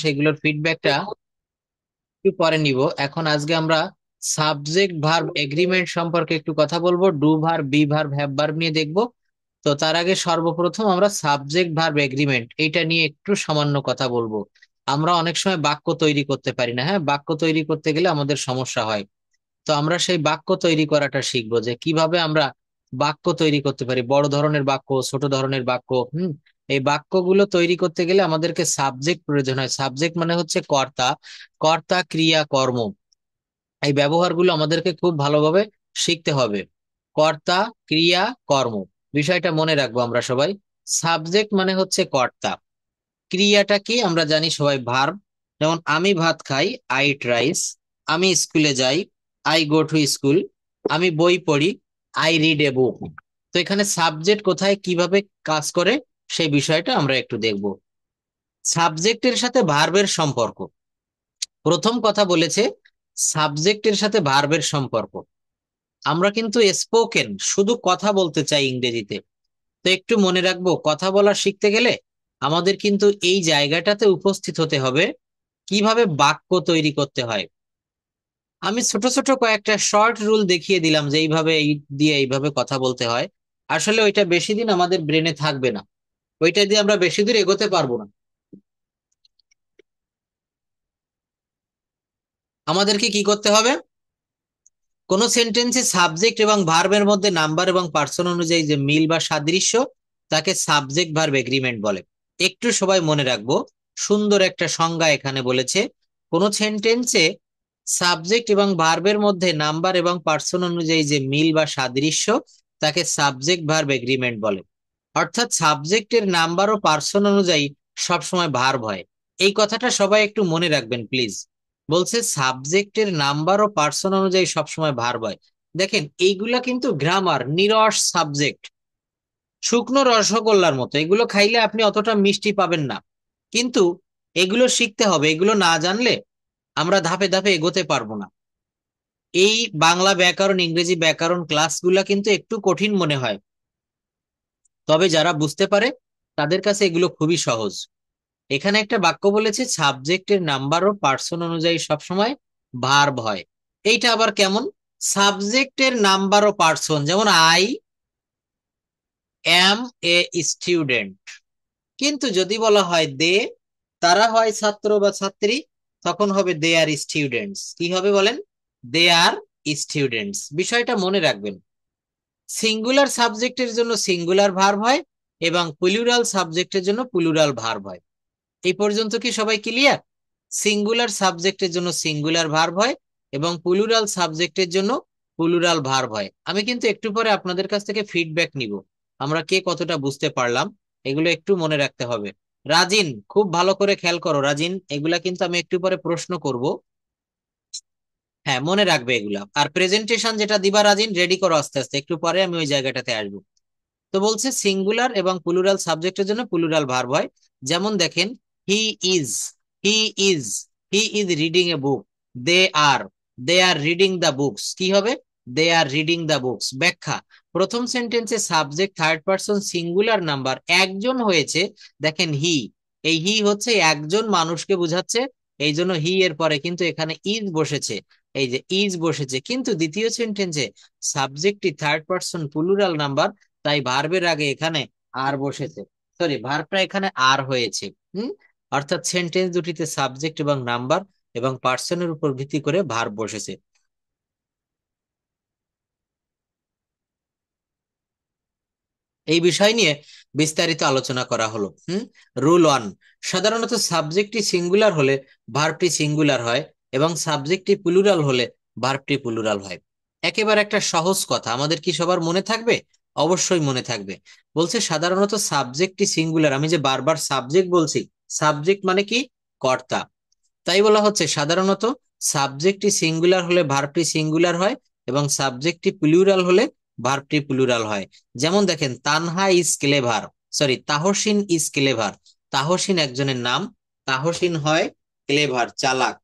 সেগুলোর ফিডব্যাকটা একটু পরে নিব। এখন আজকে আমরা সাবজেক্ট ভার্ব এগ্রিমেন্ট সম্পর্কে একটু কথা বলবো, do verb, be verb, have verb নিয়ে দেখবো। তো তার আগে সর্বপ্রথম আমরা সাবজেক্ট ভার্ব এগ্রিমেন্ট এইটা নিয়ে একটু সামান্য কথা বলবো। আমরা অনেক সময় বাক্য তৈরি করতে পারি না, হ্যাঁ, বাক্য তৈরি করতে গেলে আমাদের সমস্যা হয়। তো আমরা সেই বাক্য তৈরি করাটা শিখবো যে কিভাবে আমরা বাক্য তৈরি করতে পারি, বড় ধরনের বাক্য, ছোট ধরনের বাক্য। এই বাক্যগুলো তৈরি করতে গেলে আমাদেরকে সাবজেক্ট প্রয়োজন হয়। সাবজেক্ট মানে হচ্ছে কর্তা, কর্তা ক্রিয়া কর্ম। এই ব্যবহারগুলো আমাদেরকে খুব ভালোভাবে শিখতে হবে। কর্তা ক্রিয়া কর্ম, বিষয়টা মনে রাখবো আমরা সবাই। সাবজেক্ট মানে হচ্ছে কর্তা, ক্রিয়াটা কি আমরা জানি সবাই, ভার্ব। যেমন আমি ভাত খাই, আই ইট রাইস। আমি স্কুলে যাই, আই গো টু স্কুল। আমি বই পড়ি, আই রিড এ বুক। তো এখানে সাবজেক্ট কোথায় কিভাবে কাজ করে সেই বিষয়টা আমরা একটু দেখব। সাবজেক্টের সাথে ভার্বের সম্পর্ক, প্রথম কথা বলেছে সাবজেক্টের সাথে ভার্বের সম্পর্ক। আমরা কিন্তু স্পোকেন, শুধু কথা বলতে চাই ইংরেজিতে। তো একটু মনে রাখবো, কথা বলা শিখতে গেলে আমাদের কিন্তু এই জায়গাটাতে উপস্থিত হতে হবে কিভাবে বাক্য তৈরি করতে হয়। আমি ছোট ছোট কয়েকটা শর্ট রুল দেখিয়ে দিলাম যে এইভাবে এই দিয়ে এইভাবে কথা বলতে হয়। আসলে ওইটা বেশি দিন আমাদের ব্রেনে থাকবে না, ওইটা দিয়ে আমরা বেশি দূর এগোতে পারবো না। আমাদেরকে কি করতে হবে, কোন সেন্টেন্সে সাবজেক্ট এবং ভার্বের মধ্যে নাম্বার এবং পার্সন অনুযায়ী যে মিল বা সাদৃশ্য, তাকে সাবজেক্ট ভার্ব এগ্রিমেন্ট বলে। একটু সবাই মনে রাখবো, সুন্দর একটা সংজ্ঞা এখানে বলেছে। কোন সেন্টেন্সে সাবজেক্ট এবং ভার্বের মধ্যে নাম্বার এবং পার্সন অনুযায়ী যে মিল বা সাদৃশ্য, তাকে সাবজেক্ট ভার্ব এগ্রিমেন্ট বলে। অর্থাৎ সাবজেক্টের নাম্বার ও পার্সন অনুযায়ী সবসময় ভার্ব হয়। এই কথাটা সবাই একটু মনে রাখবেন প্লিজ। বলছে সাবজেক্টের নাম্বার ও পার্সন অনুযায়ী সবসময় ভার্ব হয়। দেখেন এইগুলা কিন্তু গ্রামার, নিরস সাবজেক্ট, শুকনো রসগোল্লার মতো। এগুলো খাইলে আপনি অতটা মিষ্টি পাবেন না, কিন্তু এগুলো শিখতে হবে। এগুলো না জানলে আমরা ধাপে ধাপে এগোতে পারবো না। এই বাংলা ব্যাকরণ, ইংরেজি ব্যাকরণ ক্লাসগুলা কিন্তু একটু কঠিন মনে হয়, তবে যারা বুঝতে পারে তাদের কাছে এগুলো খুবই সহজ। এখানে একটা বাক্য বলেছে সাবজেক্টের নাম্বার ও পার্সন অনুযায়ী সবসময় ভার্ব হয়। এইটা আবার কেমন? সাবজেক্টের নাম্বার ও পার্সন, যেমন আই অ্যাম এ স্টুডেন্ট। কিন্তু যদি বলা হয় দে, তারা হয় ছাত্র বা ছাত্রী, তখন হবে দে আর স্টুডেন্টস। কি হবে বলেন? দে আর স্টুডেন্টস। বিষয়টা মনে রাখবেন। সিঙ্গুলার সাবজেক্টের জন্য সিঙ্গুলার ভার্ব হয় এবং প্লুরাল সাবজেক্টের জন্য প্লুরাল ভার্ব হয়। এই পর্যন্ত কি সবাই ক্লিয়ার? সিঙ্গুলার সাবজেক্টের জন্য সিঙ্গুলার ভার্ব হয় এবং প্লুরাল সাবজেক্টের জন্য প্লুরাল ভার্ব হয়। আমি কিন্তু একটু পরে আপনাদের কাছ থেকে ফিডব্যাক নিব, আমরা কে কতটা বুঝতে পারলাম। এগুলো একটু মনে রাখতে হবে। রাজিন, খুব ভালো করে খেয়াল করো রাজিন, এগুলা কিন্তু আমি একটু পরে প্রশ্ন করব। হ্যাঁ, মনে রাখবে এগুলা। আর প্রেজেন্টেশন যেটা দিবা রাজিন, রেডি করো আস্তে আস্তে, একটু পরে আমি ওই জায়গাটাতে আসবো। তো বলছে সিঙ্গুলার এবং প্লুরাল সাবজেক্টের জন্য প্লুরাল ভার্ব হয়। যেমন দেখেন, he is, he is, he is reading a book. They are, they are reading the books. কি হবে? They are reading the books. ব্যাখ্যা, প্রথম সেন্টেন্সে subject third person singular number একজন হয়েছে। দেখেন হি, এই হি হচ্ছে একজন মানুষকে বোঝাচ্ছে, এই জন্য হি এর পরে কিন্তু এখানে ইজ বসেছে। এই যে ইজ বসেছে, কিন্তু দ্বিতীয় সেন্টেন্সে সাবজেক্টটি থার্ড পারসন প্লুরাল নাম্বার, তাই ভার্বের আগে এখানে আর বসেছে। সরি, ভার্বটা এখানে আর হয়েছে। হুম অর্থাৎ সেন্টেন্স দুটিতে সাবজেক্ট এবং নাম্বার এবং পার্সনের উপর ভিত্তি করে ভার্ব বসেছে। এই বিষয় নিয়ে বিস্তারিত আলোচনা করা হলো। রুল 1, সাধারণত সাবজেক্টটি সিঙ্গুলার হলে ভার্বটি সিঙ্গুলার হয় এবং সাবজেক্টটি প্লুরাল হলে ভার্বটি প্লুরাল হয়। একেবারে একটা সহজ কথা, আমাদের কি সবার মনে থাকবে? অবশ্যই মনে থাকবে। বলছে সাধারণত সাবজেক্টটি সিঙ্গুলার, আমি যে বারবার সাবজেক্ট বলছি, সাবজেক্ট মানে কি? কর্তা। তাই বলা হচ্ছে সাধারণত সাবজেক্টটি সিঙ্গুলার হলে ভার্বটি সিঙ্গুলার হয় এবং সাবজেক্টটি প্লুরাল হলে ভার্বটি প্লুরাল হয়। যেমন দেখেন, Tanha is clever, sorry Tahsin is clever. Tahsin একজনের নাম, তাহসিন হয় ক্লেভার, চালাক।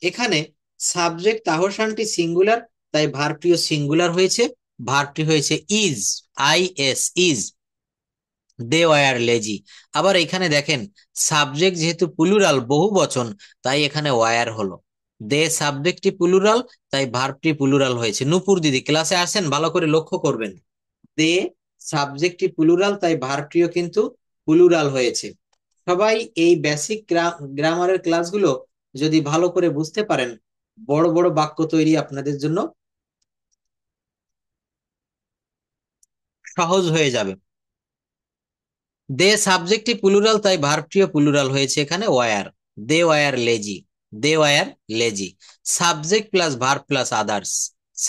এখানে সাবজেক্ট তাহসানটি সিঙ্গুলার, তাই ভার্বটিও সিঙ্গুলার হয়েছে, ভার্বটি হয়েছে is, I S, is. They were lazy. আবার এখানে দেখেন সাবজেক্ট যেহেতু প্লুরাল বহু বচন, তাই এখানে ওয়ার হলো। দে সাবজেক্টটি প্লুরাল, তাই ভার্বটি প্লুরাল হয়েছে। নূপুর দিদি ক্লাসে আসেন, ভালো করে লক্ষ্য করবেন। দে সাবজেক্টটি প্লুরাল, তাই ভার্বটিও কিন্তু প্লুরাল হয়েছে। সবাই এই বেসিক গ্রামারের ক্লাসগুলো যদি ভালো করে বুঝতে পারেন, বড় বড় বাক্য তৈরি আপনাদের জন্য সহজ হয়ে যাবে। দে সাবজেক্টটি প্লুরাল, তাই ভার্বটিও প্লুরাল হয়েছে এখানে were. They were lazy, they were lazy. Subject plus verb plus others,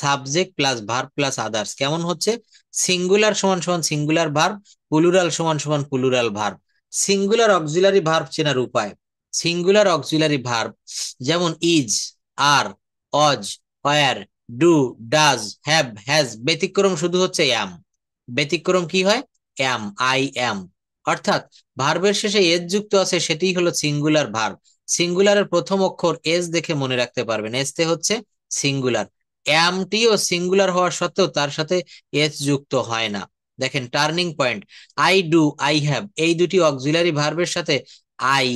subject plus verb plus others কেমন হচ্ছে? সিঙ্গুলার সমান সমান সিঙ্গুলার ভার্ব, প্লুরাল সমান সমান plural verb. Singular auxiliary verb চেনার উপায়, সিঙ্গুলার অক্সিলারি ভার্ব যেমন is, are, was, were, do, does, have, has. ব্যতিক্রম শুধু হচ্ছে অ্যাম। ব্যতিক্রম কি হয়? Am, I am. অর্থাৎ ভার্বের শেষে এস যুক্ত আছে, সেটাই হলো সিঙ্গুলার ভার্ব। সিঙ্গুলারের প্রথম অক্ষর এস দেখে মনে রাখতে পারবেন, এসতে হচ্ছে সিঙ্গুলার। অ্যামটিও সিঙ্গুলার হওয়া সত্ত্বেও তার সাথে এস যুক্ত হয় না। দেখেন turning point, I do, I have, এই দুটি অক্সিলারি ভার্বের সাথে আই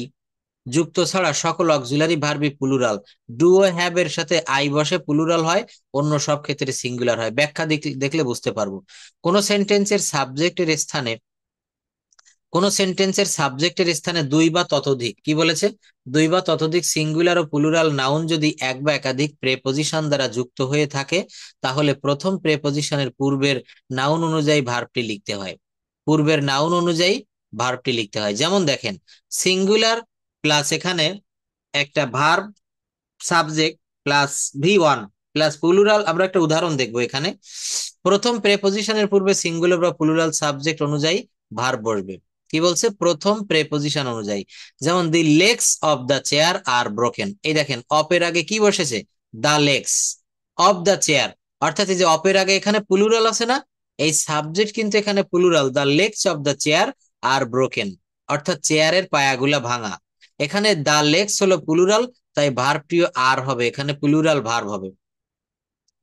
যুক্ত ছাড়া সকল অক্সিলারি ভার্বই প্লুরাল। ডু ও হ্যাভ এর সাথে আই বসে প্লুরাল হয়, অন্য সব ক্ষেত্রে সিঙ্গুলার হয়। ব্যাখ্যা দেখলে বুঝতে পারবো। কোন সেন্টেন্সের সাবজেক্টের স্থানে, কোন সেন্টেন্সের সাবজেক্টের স্থানে দুই বা ততোধিক, কি বলেছে? দুই বা ততোধিক সিঙ্গুলার ও প্লুরাল নাউন যদি এক বা একাধিক প্রেপোজিশন দ্বারা যুক্ত হয়ে থাকে, তাহলে প্রথম প্রেপোজিশনের পূর্বের নাউন অনুযায়ী ভার্বটি লিখতে হয়। পূর্বের নাউন অনুযায়ী ভার্বটি লিখতে হয়। যেমন দেখেন সিঙ্গুলার প্লাস এখানে একটা verb subject plus V1 plus plural. আমরা একটা উদাহরণ দেখবো এখানে। প্রথম প্রেপোজিশনের পূর্বে সিঙ্গুলার বা প্লুরাল সাবজেক্ট অনুযায়ী ভার্ব বসবে। কি বলছে? প্রথম প্রেপোজিশন অনুযায়ী। যেমন the legs of the chair are broken, এই দেখেন অপের আগে কি বসেছে? The legs of the chair. অর্থাৎ এই যে অপের আগে এখানে প্লুরাল আছে না, এই সাবজেক্ট কিন্তু এখানে plural. The legs of the chair are broken, অর্থাৎ চেয়ারের পায়াগুলা ভাঙা। এখানে দা লেগস হলো প্লুরাল, তাই ভার্বটিও আর হবে, এখানে প্লুরাল ভার্ব হবে।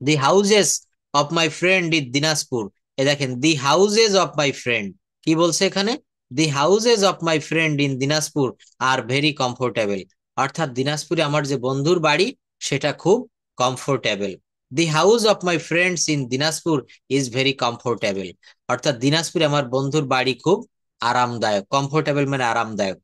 The houses of my friend in Dinajpur, এ দেখেন the houses of my friend, কি বলছে এখানে? The houses of my friend in Dinajpur are very comfortable. অর্থাৎ দিনাজপুরে আমার যে বন্ধুর বাড়ি সেটা খুব comfortable. The house of my friends in Dinajpur is very comfortable. অর্থাৎ দিনাজপুরে আমার বন্ধুর বাড়ি খুব আরামদায়ক। কমফোর্টেবল মানে আরামদায়ক।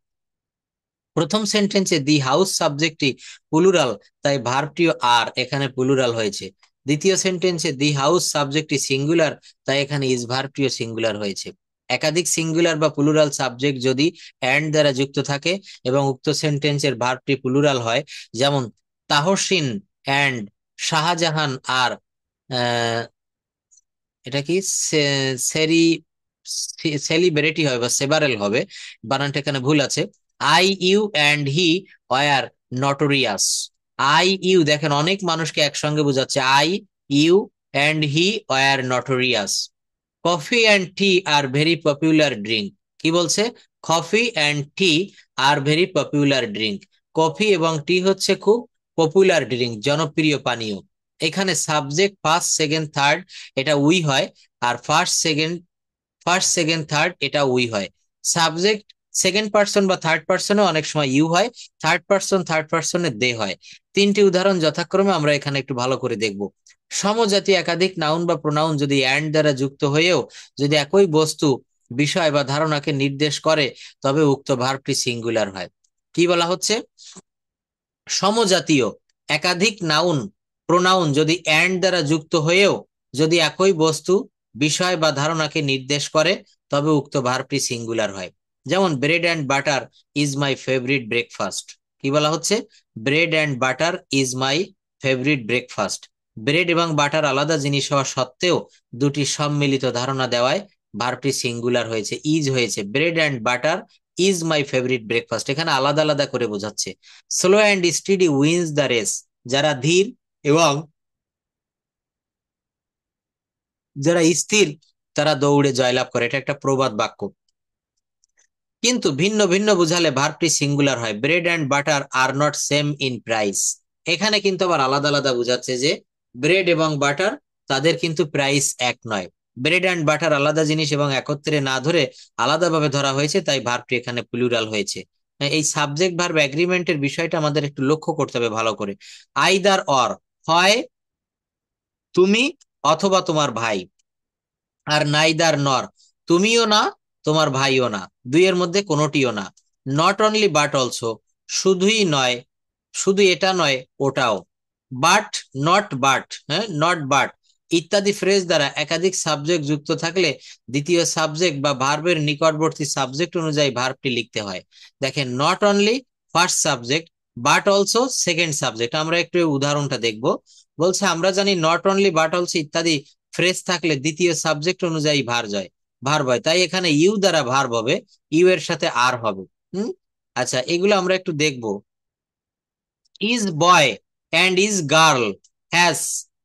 প্রথম সেন্টেন্সে দি হাউস সাবজেক্টটি প্লুরাল, তাই ভার্বটিও আর এখানে প্লুরাল হয়েছে। দ্বিতীয় সেন্টেন্সে দি হাউস সাবজেক্টটি সিঙ্গুলার, তাই এখানে ইজ ভার্বটিও সিঙ্গুলার হয়েছে। একাধিক সিঙ্গুলার বা প্লুরাল সাবজেক্ট যদি অ্যান্ড দ্বারা যুক্ত থাকে এবং উক্ত সেন্টেন্সের ভার্বটি প্লুরাল হয়, যেমন তাহসিন অ্যান্ড শাহজাহান আর এটা কি সেরি সেলিব্রিটি হবে বা সেভারেল হবে, বানানটা এখানে ভুল আছে। I U and he war notorious. I U দেখেন অনেক মানুষকে একসঙ্গে বোঝাচ্ছে, I U and he war notorious. Coffee and T are very popular drink, কি বলছে? Coffee and T are very popular drink. Coffee এবং টি হচ্ছে খুব পপুলার ড্রিঙ্ক, জনপ্রিয় পানীয়। এখানে সাবজেক্ট ফার্স্ট সেকেন্ড থার্ড এটা উই হয়, আর ফার্স্ট সেকেন্ড থার্ড এটা উই হয়। সাবজেক্ট সেকেন্ড পার্সন বা থার্ড পার্সনে অনেক সময় ইউ হয়, থার্ড পার্সনে দে হয়। তিনটি উদাহরণ যথাক্রমে আমরা এখানে একটু ভালো করে দেখব। সমজাতি একাধিক নাউন বা প্রোনাউন যদি অ্যান্ড দ্বারা যুক্ত হয়েও যদি একই বস্তু, বিষয় বা ধারণাকে নির্দেশ করে, তবে উক্ত ভার্বটি সিঙ্গুলার হয়। কি বলা হচ্ছে? সমজাতীয় একাধিক নাউন প্রোনাউন যদি অ্যান্ড দ্বারা যুক্ত হয়েও যদি একই বস্তু, বিষয় বা ধারণাকে নির্দেশ করে, তবে উক্ত ভার্বটি সিঙ্গুলার হয়। যেমন bread and butter is my favourite breakfast. কি বলা হচ্ছে? Bread and butter is my favourite breakfast. Bread এবং বাটার আলাদা জিনিস হওয়া সত্ত্বেও দুটি সম্মিলিত ধারণা দেওয়ায় ভার্বটি সিঙ্গুলার হয়েছে, ইজ হয়েছে। Bread and butter is my favourite breakfast, এখানে আলাদা আলাদা করে বোঝাচ্ছে। Slow and steady wins the race, যারা ধীর এবং যারা স্থির তারা দৌড়ে জয়লাভ করে, এটা একটা প্রবাদ বাক্য। কিন্তু ভিন্ন ভিন্ন বুঝালে ভার্বটি সিঙ্গুলার হয়। Bread and butter are not same in price, এখানে কিন্তু আবার আলাদা আলাদা বুঝাচ্ছে যে ব্রেড এবং বাটার তাদের কিন্তু প্রাইস এক নয়। ব্রেড অ্যান্ড বাটার আলাদা জিনিস এবং একত্রে না ধরে আলাদাভাবে ধরা হয়েছে, তাই ভার্বটি এখানে প্লুরাল হয়েছে। এই সাবজেক্ট ভার্ব এগ্রিমেন্টের বিষয়টা আমাদের একটু লক্ষ্য করতে হবে ভালো করে। আইদার অর, হয় তুমি অথবা তোমার ভাই, আর নাইদার নর, তুমিও না তোমার ভাইও না, দুইয়ের মধ্যে কোনোটিও না। নট অনলি বাট অলসো, শুধুই নয়, শুধু এটা নয় ওটাও। বাট, নট বাট, হ্যাঁ নট বাট ইত্যাদি ফ্রেজ দ্বারা একাধিক সাবজেক্ট যুক্ত থাকলে দ্বিতীয় সাবজেক্ট বা ভার্বের নিকটবর্তী সাবজেক্ট অনুযায়ী ভার্বটি লিখতে হয়। দেখেন, not only first subject, but also second subject. আমরা একটু এই উদাহরণটা দেখবো। বলছে আমরা জানি নট অনলি বাট অলসো ইত্যাদি ফ্রেজ থাকলে দ্বিতীয় সাবজেক্ট অনুযায়ী ভার্ব হয়, তাই এখানে ইউ দ্বারা ভার্ব হবে, ইউ এর সাথে আর হবে। হুম। আচ্ছা, এগুলো আমরা একটু দেখবো। Each boy and each girl has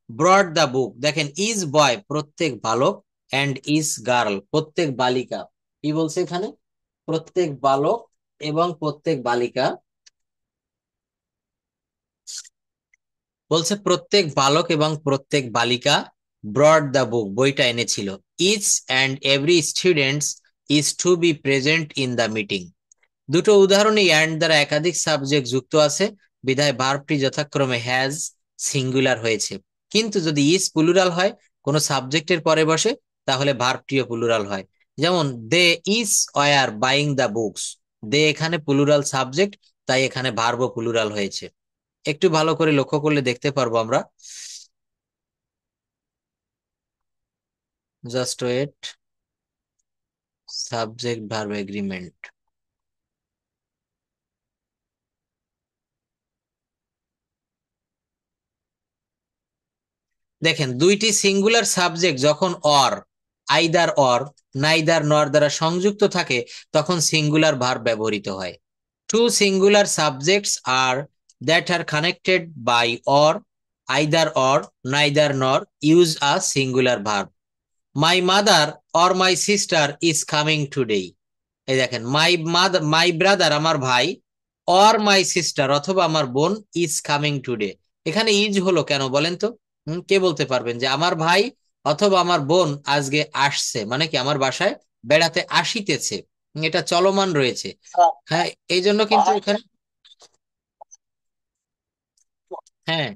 brought the book. দেখেন, ইজ বয় প্রত্যেক বালক, অ্যান্ড ইজ গার্ল প্রত্যেক বালিকা। কি বলছে এখানে? প্রত্যেক বালক এবং প্রত্যেক বালিকা, বলছে প্রত্যেক বালক এবং প্রত্যেক বালিকা ব্রড দ্য বুক বইটা এনেছিল। Each and every students is to be present in the meeting. দুটো উদাহরণে অ্যান্ড দ্বারা একাধিক সাবজেক্ট যুক্ত আছে, বিধায় ভার্বটি যথাক্রমে হ্যাজ সিঙ্গুলার হয়েছে। কিন্তু যদি ইজ প্লুরাল হয়, কোনো সাবজেক্টের পরে বসে, তাহলে ভার্বটিও প্লুরাল হয়। যেমন they is were buying the books, they এখানে প্লুরাল সাবজেক্ট, তাই এখানে ভার্বও প্লুরাল হয়েছে। একটু ভালো করে লক্ষ্য করলে দেখতে পারবো আমরা। Just wait, subject verb agreement. দেখেন, দুইটি সিঙ্গুলার সাবজেক্ট যখন or, either or, neither nor দ্বারা সংযুক্ত থাকে, তখন সিঙ্গুলার ভার্ব ব্যবহৃত হয়। Two singular subjects are that are connected by or, neither nor use a singular verb. My mother or my sister is coming today. এই দেখেন, my brother আমার ভাই, অর মাই সিস্টার অথবা আমার বোন, ইজ কামিং টুডে। এখানে is হলো কেন বলেন তো? কে বলতে পারবেন যে আমার ভাই অথবা আমার বোন আজকে আসছে, মানে কি আমার বাসায় বেড়াতে আসিতেছে। এটা চলমান রয়েছে। হ্যাঁ, এই জন্য কিন্তু এখানে, হ্যাঁ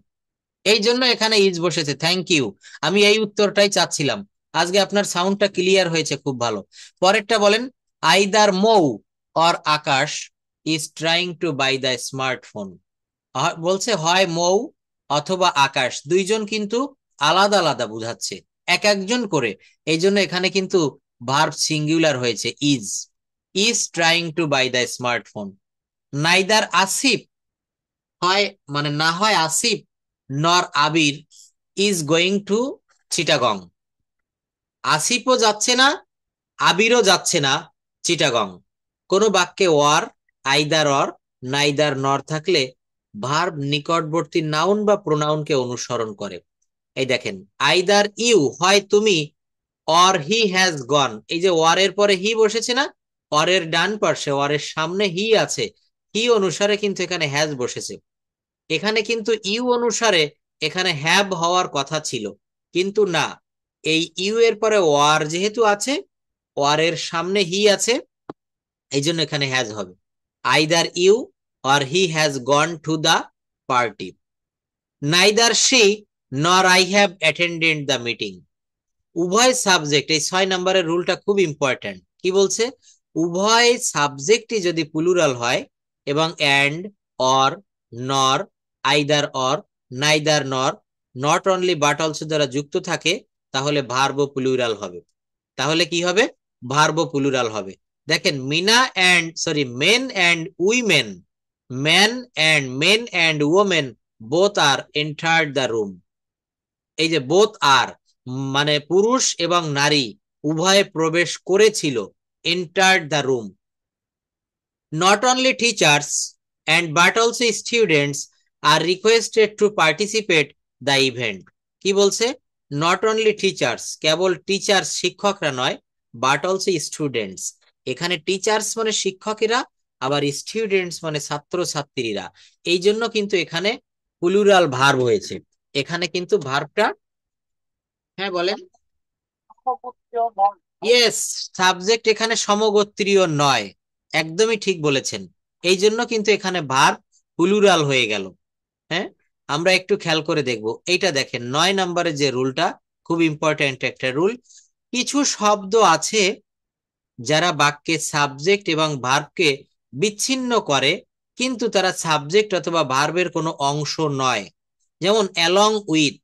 এই জন্য এখানে ইজ বসেছে। থ্যাংক ইউ, আমি এই উত্তরটাই চাচ্ছিলাম। আজকে আপনার সাউন্ডটা ক্লিয়ার হয়েছে, খুব ভালো। পরেরটা বলেন, either Mou or Akash is trying to buy the smartphone. বলছে হয় মৌ অথবা আকাশ, দুইজন কিন্তু আলাদা আলাদা বুঝাচ্ছে, এক একজন করে। এই জন্য এখানে কিন্তু ভার্ব সিঙ্গুলার হয়েছে, is trying to buy the smartphone. Neither Asif, হয় মানে না হয় Asif nor Abir is going to Chittagong. আসিফও যাচ্ছে না, আবিরও যাচ্ছে না চিটাগং। কোন বাক্যে ওয়ার, আইদার অর, নাইদার নর থাকলে ভার্ব নিকটবর্তী নাউন বা প্রোনাউনকে অনুসরণ করে। এই দেখেন, আইদার ইউ হয় তুমি, অর হি হ্যাজ গন। এই যে ওয়ার এর পরে হি বসেছে না, অরের ডান পাশে ওয়ারের সামনে হি আছে, হি অনুসারে কিন্তু এখানে হ্যাজ বসেছে। এখানে কিন্তু ইউ অনুসারে এখানে হ্যাভ হওয়ার কথা ছিল, কিন্তু না, এই ইউ এর পরে ওয়ার যেহেতু আছে, ওয়ার এর সামনে হি আছে, এই জন্য এখানে হ্যাজ হবে। Either you or he has gone to the party. Neither she nor I have attended the meeting. উভয় সাবজেক্ট, এই 6 নম্বরের রুলটা খুব ইম্পর্ট্যান্ট। কি বলছে? উভয় সাবজেক্টই যদি প্লুরাল হয় এবং অ্যান্ড, অর, নর, আইদার অর, নাইদার নর, নট অনলি বাট অলসো দ্বারা যুক্ত থাকে, তাহলে ভার্বও প্লুরাল হবে। তাহলে কি হবে? ভার্বও প্লুরাল হবে। দেখেন, Mina and sorry men and women, men and women both are entered the room. এই যে বোথ আর, মানে পুরুষ এবং নারী উভয়ে প্রবেশ করেছিল, entered the room. Not only teachers and but also students are requested to participate the event. কি বলছে? Not only teachers, cable teachers শিক্ষকরা নয়, বাট অলসো স্টুডেন্টস। এখানে টিচার্স মানে শিক্ষকেরা, আবার স্টুডেন্টস মানে ছাত্র ছাত্রীরা। এই জন্য কিন্তু এখানে প্লুরাল ভার্ব হয়েছে। এখানে কিন্তু ভার্বটা, হ্যাঁ বলেন। ইয়েস, সাবজেক্ট এখানে সমগোত্রীয় নয়, একদমই ঠিক বলেছেন। এই জন্য কিন্তু এখানে ভার্ব প্লুরাল হয়ে গেল। হ্যাঁ, আমরা একটু খেয়াল করে দেখব। এইটা দেখেন 9 নম্বরে যে রুলটা, খুব ইম্পর্ট্যান্ট একটা রুল। কিছু শব্দ আছে যারা বাক্যে সাবজেক্ট এবং ভার্বকে বিচ্ছিন্ন করে, কিন্তু তারা সাবজেক্ট অথবা ভার্বের কোনো অংশ নয়। যেমন along with,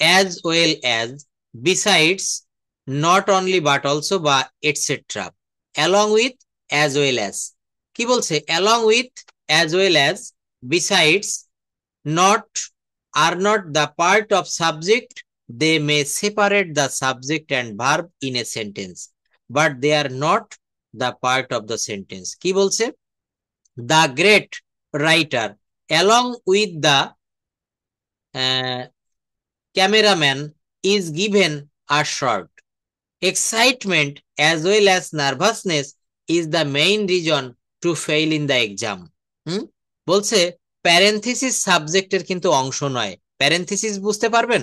as well as, besides, not only but also বা etcetera. Along with, as well as, কি বলছে? Along with, as well as, besides, not, are not the part of subject. They may separate the subject and verb in a sentence, but they are not the part of the sentence. কি বলছে? The great writer along with the cameraman is given a short. Excitement as well as nervousness is the main reason to fail in the exam. হুম, বলছে parenthesis সাবজেক্টের কিন্তু অংশ নয়। Parenthesis বুঝতে পারবেন?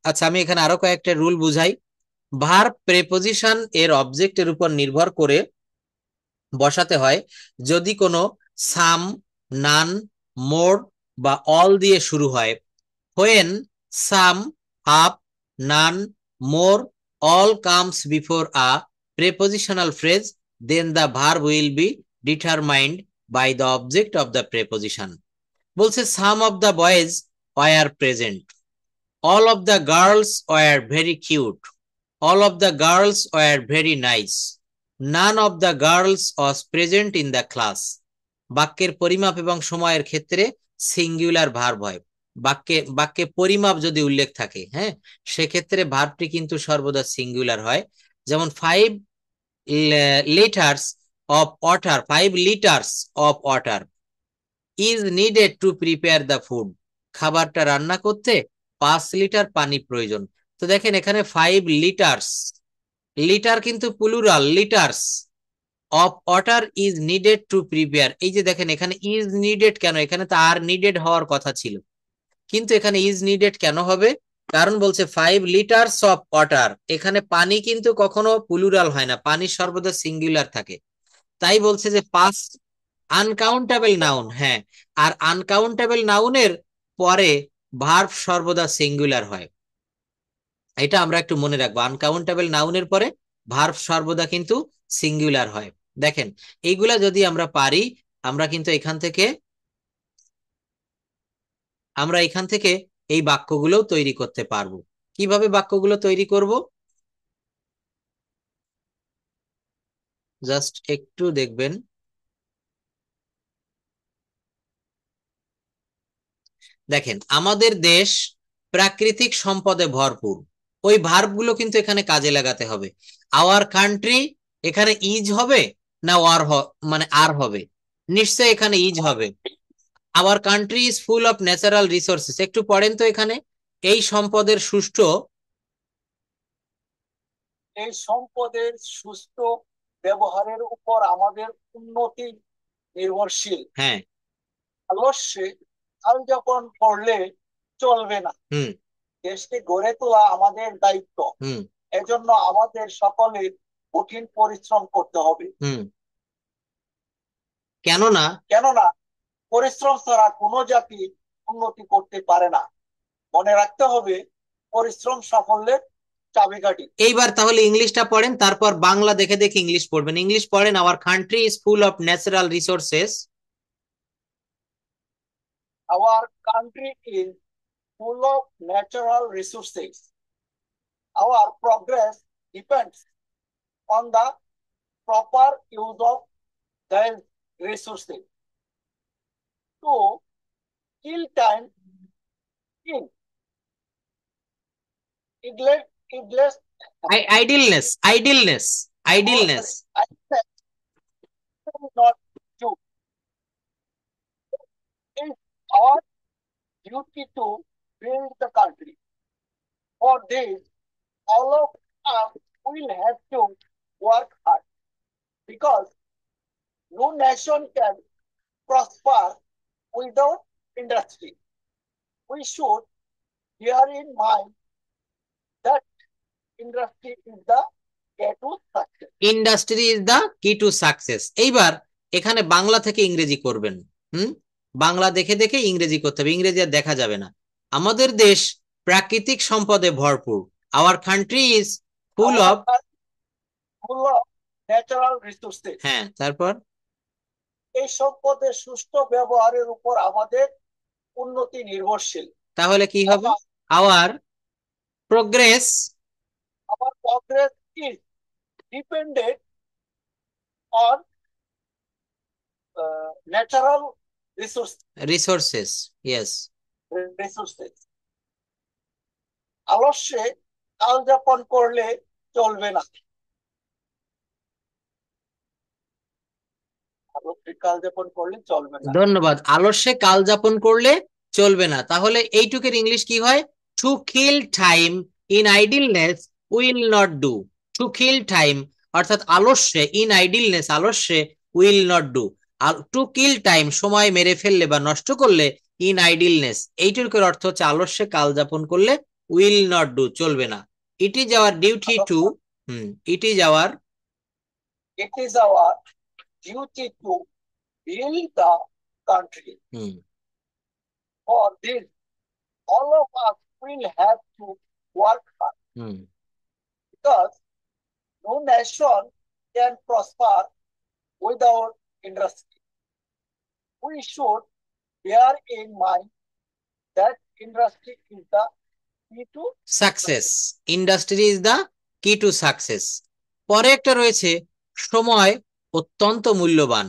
আচ্ছা, আমি এখানে আরো কয়েকটা রুল বুঝাই। ভার্ব প্রেপোজিশন এর অবজেক্টের উপর নির্ভর করে বসাতে হয়। যদি কোনো সাম, নান, মোর বা অল দিয়ে শুরু হয়, when some, half, none, more, all comes before a prepositional phrase, then the verb will be determined by the object of the preposition. বলছে some of the boys were present, all of the girls were very cute, all of the girls were very nice, none of the girls was present in the class. বাক্যের পরিমাপ এবং সময়ের ক্ষেত্রে singular verb হয়। বাক্যে বাক্যে পরিমাপ যদি উল্লেখ থাকে, হ্যাঁ, সেক্ষেত্রে ভার্বটি কিন্তু সর্বদা সিঙ্গুলার হয়। যেমন 5 litres of water, 5 litres of water is needed to prepare the food. খাবারটা রান্না করতে 5 লিটার পানি প্রয়োজন। তো দেখেন এখানে 5 লিটার্স, লিটার কিন্তু plural, litres of water is needed to prepare. এই যে দেখেন এখানে ইজ নিডেড কেন? এখানে তো আর নিডেড হওয়ার কথা ছিল, কিন্তু এখানে ইজ নিডেড কেন হবে? কারণ বলছে 5 লিটার্স অফ ওয়াটার, এখানে পানি কিন্তু কখনো প্লুরাল হয় না, পানি সর্বদা সিঙ্গুলার থাকে। তাই বলছে যে পাঁচ, আনকাউন্টেবল নাউন, হ্যাঁ, আর আনকাউন্টেবল নাউনের পরে ভার্ব সর্বদা সিঙ্গুলার হয়। এটা আমরা একটু মনে রাখবো, আনকাউন্টেবল নাউনের পরে ভার্ব সর্বদা কিন্তু সিঙ্গুলার হয়। দেখেন এইগুলা যদি আমরা পারি, আমরা কিন্তু এখান থেকে এই বাক্যগুলো তৈরি করতে পারবো। কিভাবে বাক্যগুলো তৈরি করব? জাস্ট একটু দেখবেন। দেখেন আমাদের দেশ প্রাকৃতিক সম্পদে ভরপুর, ওই ভার্বগুলো কিন্তু এখানে কাজে লাগাতে হবে। আওয়ার কান্ট্রি, এখানে ইজ হবে না ওয়ার, মানে আর হবে? নিশ্চয় এখানে ইজ হবে। Our country is full of natural resources, একটু পড়েন তো এখানে, এই সম্পদের সুষ্ঠু, এই সম্পদের সুস্থ ব্যবহারের উপর আমাদের উন্নতি নির্ভরশীল। হ্যাঁ, আলস্যে কালযাপন করলে চলবে না, হুম, দেশকে গড়ে তোলা আমাদের দায়িত্ব। হুম, এজন্য আমাদের সকলের কঠিন পরিশ্রম করতে হবে। হুম, কেননা কেননা পরিশ্রম ছাড়া কোনো জাতি উন্নতি করতে পারে না। মনে রাখতে হবে, পরিশ্রম সাফল্যের চাবিকাঠি। এইবার তাহলে ইংলিশটা পড়েন, তারপর বাংলা দেখে দেখে ইংলিশ পড়বেন। ইংলিশ পড়েন। Our country is full of natural resources. Our country is full of natural resources. Our progress depends on the proper use of these resources. To kill time in idleness, আইডিলনেস। I said, not do. It's our duty to build the country. For this, all of us will have to work hard because no nation can prosper without industry. We should bear in mind that industry is the key to success. Industry is the key to success. এইবার এখানে বাংলা থেকে ইংরেজি করবেন। হুম, বাংলা দেখে দেখে ইংরেজি করতে হবে, ইংরেজি আর দেখা যাবে না। আমাদের দেশ প্রাকৃতিক সম্পদে ভরপুর। Our country is full Our of. country is full of natural resources. হ্যাঁ, তারপর এই সম্পদের সুষ্ঠু ব্যবহারের উপর আমাদের উন্নতি নির্ভরশীল। তাহলে কি হবে? Hour progress Our progress is dependent on natural resources. Yes. resources. আলস্যে কাল যাপন করলে চলবে না। আলস্যে কাল যাপন করলে চলবে না। ধন্যবাদ। আলস্যে কাল যাপন করলে চলবে না, তাহলে এইটুকের ইংলিশ কি হয়? To kill time in idleness will not do. To kill time অর্থাৎ আলস্যে, ইন আইডিলনেস আলস্যে, will not do. To kill time সময় মেরে ফেললে বা নষ্ট করলে, ইন আইডিলনেস এইটুকের অর্থ হচ্ছে আলস্যে কাল যাপন করলে, উইল নট ডু চলবে না। It is our duty to. It is our. It is our duty to build the country. For this, all of us will have to work hard because no nation can prosper without industry. We should bear in mind that industry is the key to success. Industry is the key to success. পরে একটা রয়েছে, সময় অত্যন্ত মূল্যবান।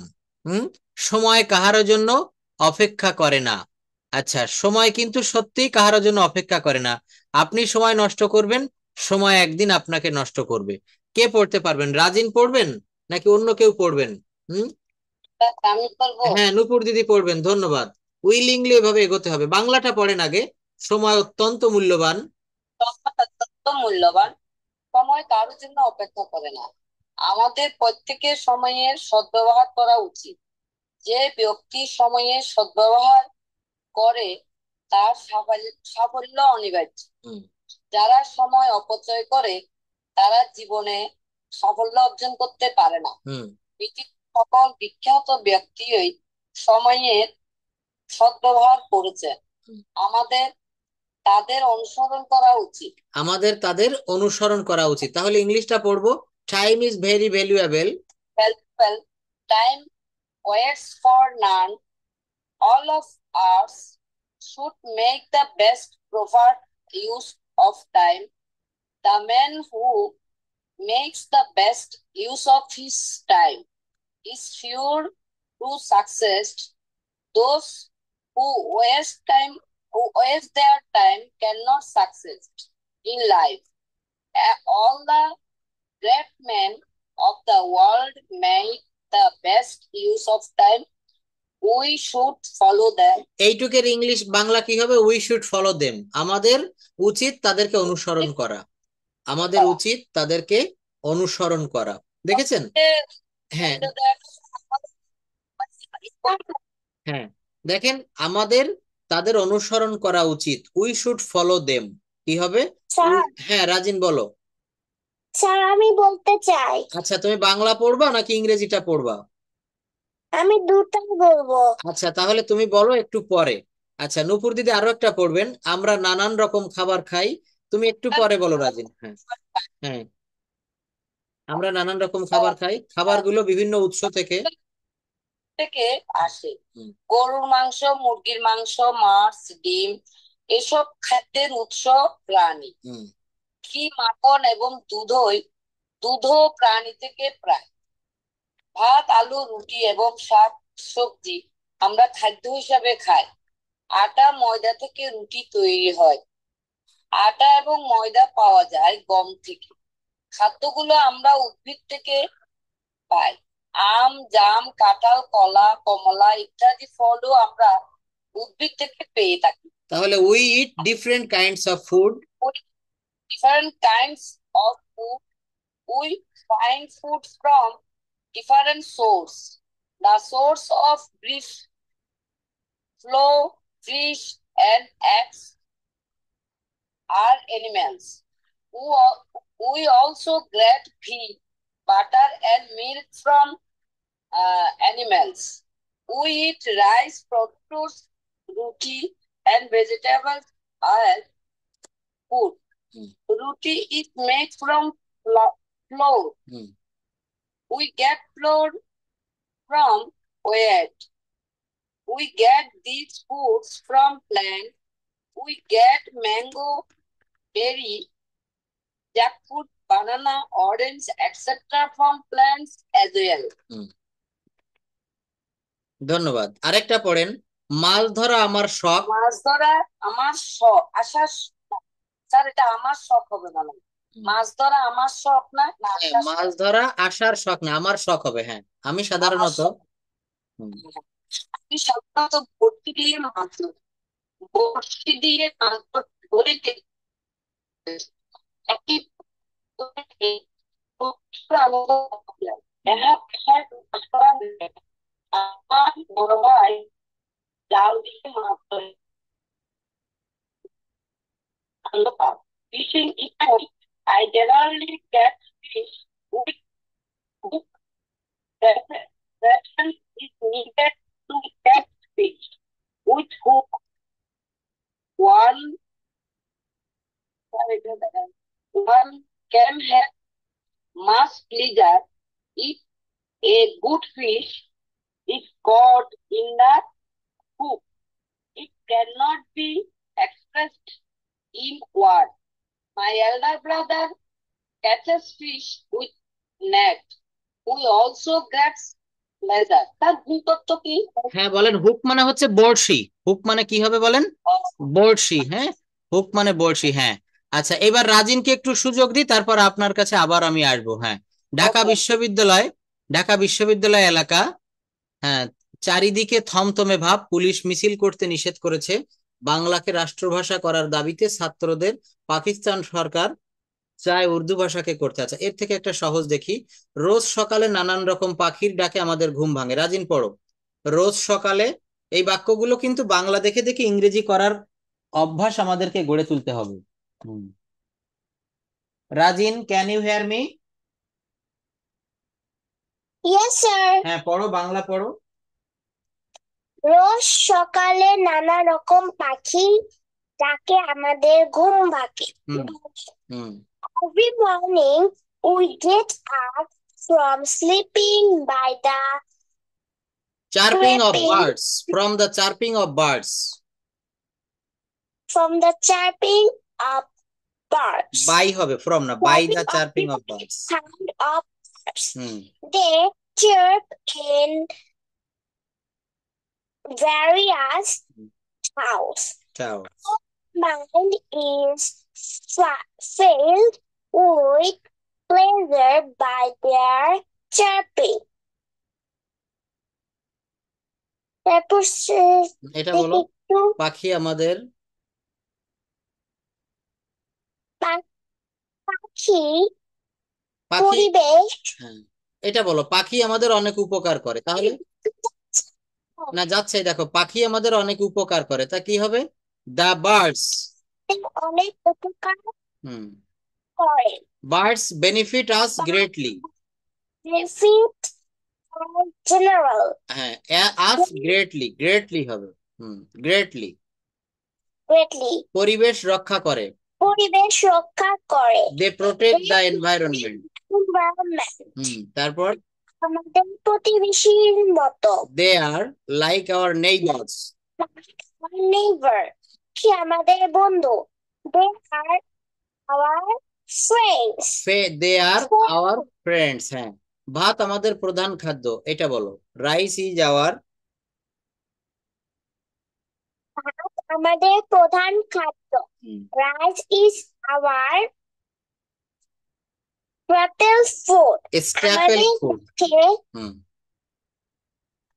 সময় কাহারো জন্য অপেক্ষা করে না। আচ্ছা, সময় কিন্তু সত্যিই কাহারো জন্য অপেক্ষা করে না। আপনি সময় নষ্ট করবেন, সময় একদিন আপনাকে নষ্ট করবে। কে পড়তে পারবেন? রাজিন পড়বেন নাকি অন্য কেউ পড়বেন? হুম, আমি বলবো। হ্যাঁ, নূপুর দিদি পড়বেন। ধন্যবাদ। উইলিংলি এভাবে এগোতে হবে। বাংলাটা পড়েন আগে। সময় অত্যন্ত মূল্যবান। সময় অত্যন্ত মূল্যবান। সময় কারোর জন্য অপেক্ষা করে না। আমাদের প্রত্যেকের সময়ের সদ্ব্যবহার করা উচিত। যে ব্যক্তি সময়ের সদ্ব্যবহার করে তার সাফল্য অনিবার্য। যারা সময় অপচয় করে তারা জীবনে সাফল্য অর্জন করতে পারে না। পৃথিবীর সকল বিখ্যাত ব্যক্তিই সময়ের সদ্ব্যবহার করেছে। আমাদের তাদের অনুসরণ করা উচিত। আমাদের তাদের অনুসরণ করা উচিত। তাহলে ইংলিশটা পড়বো। Time is very valuable. Valuable time waits for none. All of us should make the best proper use of time. The man who makes the best use of his time is sure to success. Those who waste their time cannot succeed in life. All the great men of the world make the best use of time. We should follow them. এইটুকের English বাংলা কি হবে? We should follow them. আমাদের উচিত তাদেরকে অনুসরণ করা। আমাদের উচিত তাদেরকে অনুসরণ করা। দেখেছেন? হ্যাঁ হ্যাঁ, দেখেন, আমাদের তাদের অনুসরণ করা উচিত। We should follow them. কি হবে? হ্যাঁ, রাজিন বলো। স্যার আমি বলতে চাই। আচ্ছা, তুমি বাংলা পড়বা নাকি ইংরেজিটা পড়বা? আমি দুটাই বলবো। আচ্ছা, তাহলে তুমি বলো একটু পরে। আচ্ছা, নূপুর দিদি আরো একটা পড়বেন, আমরা নানান রকম খাবার খাই। তুমি একটু পরে বলো রাজিন। হ্যাঁ হ্যাঁ, আমরা নানান রকম খাবার খাই, খাবারগুলো বিভিন্ন উৎস থেকে থেকে আসে। গরুর মাংস, মুরগির মাংস, মাছ, ডিম এসব খাদ্যের উৎস প্রাণী। ঘি, মাখন এবং দুধও প্রাণী থেকে প্রায়। ভাত, আলু, রুটি এবং শাক সবজি আমরা খাদ্য হিসাবে খাই। আটা, ময়দা থেকে রুটি তৈরি হয়। আটা এবং ময়দা পাওয়া যায় গম থেকে। খাদ্যগুলো আমরা উদ্ভিদ থেকে পাই। আম, জাম, কাঁঠাল, কলা, কমলা ইত্যাদি ফলও আমরা উদ্ভিদ থেকে পেয়ে থাকি। তাহলে we eat different kinds of food. Different kinds of food. We find food from different source. The source of beef, flow, fish, and eggs are animals We also get ghee, butter, and milk from animals. We eat rice, produce, roti, and vegetables as food. Roti is made from flour. We get flour from wheat. We get these foods from plants. We get mango, berry, jackfruit, banana, orange, etc. from plants as well. ধন্যবাদ। আরেকটা পড়েন, মাছ ধরা আমার শখ। মাছ ধরা আমার শখ, আসার স্যার এটা আমার শখ হবে না? মাছ ধরা আমার শখ না, মাছ ধরা আসার শখ না, আমার শখ হবে। হ্যাঁ, আমি সাধারণত আমি সাধারণত বড়শি দিয়ে মাছ ধরি। বড়শি দিয়ে মাছ ধরতে একই আমার বড় ভাই জাল দিয়ে মাছ ধরে। Fishing is I generally catch fish with hook. That is needed to catch fish with hook. One can have much pleasure if a good fish is caught in the hook. It cannot be expressed in words. My elder brother catches fish with net. We also get pleasure. তার ভূতত্ত্ব কি? হ্যাঁ বলেন। Hook মানে হচ্ছে বড়শি। Hook মানে কি হবে বলেন? বড়শি। হ্যাঁ, হুক মানে বড়শি। হ্যাঁ, আচ্ছা, এবার রাজিনকে একটু সুযোগ দিই, তারপর আপনার কাছে আবার আমি আসবো। হ্যাঁ, ঢাকা বিশ্ববিদ্যালয় এলাকা, হ্যাঁ, চারিদিকে থমথমে ভাব, পুলিশ মিছিল করতে নিষেধ করেছে, বাংলাকে রাষ্ট্রভাষা করার দাবিতে ছাত্রদের, পাকিস্তান সরকার চায় উর্দু ভাষাকে করতে। আচ্ছা, এর থেকে একটা সহজ দেখি, রোজ সকালে নানান রকম পাখির ডাকে আমাদের ঘুম ভাঙে। রাজিন পড়ো, রোজ সকালে। এই বাক্যগুলো কিন্তু বাংলা দেখে দেখে ইংরেজি করার অভ্যাস আমাদেরকে গড়ে তুলতে হবে। Rajin, can you hear me? Yes, sir. হ্যাঁ পড়ো, বাংলা পড়ো। রোজ সকালে নানা রকম পাখি ডাকে আমাদের ঘুম ভাঙে। Every morning we get up from sleeping by the chirping of chirping birds, from the chirping of birds. of birds. By হবে, from না, by the chirping of birds. Sound of birds. They chirp in various sounds. Mind is filled with pleasure by their chirping. তারপর এটা বলো, পাখি আমাদের পরিবেশ। এটা বলো, পাখি আমাদের অনেক উপকার করে। তাহলে না যাচ্ছে, দেখো, পাখি আমাদের অনেক উপকার করে, তা কি হবে? দা বার্ডস অনেক উপকার করে। Birds benefit us greatly. Benefit general. হ্যাঁ, আস গ্রেটলি, গ্রেটলি হবে। গ্রেটলি। পরিবেশ রক্ষা করে। পরিবেশ রক্ষা করে। They protect the environment. তারপর আমাদের প্রতিবেশীর মতো। They are like our neighbours. Neighbour কি আমাদের বন্ধু। They are our friends. They are our friends. হ্যাঁ, ভাত আমাদের প্রধান খাদ্য। এটা বলো, রাইস ইজ আওয়ার। ভাত আমাদের প্রধান খাদ্য। Rice is our staple food. Staple food.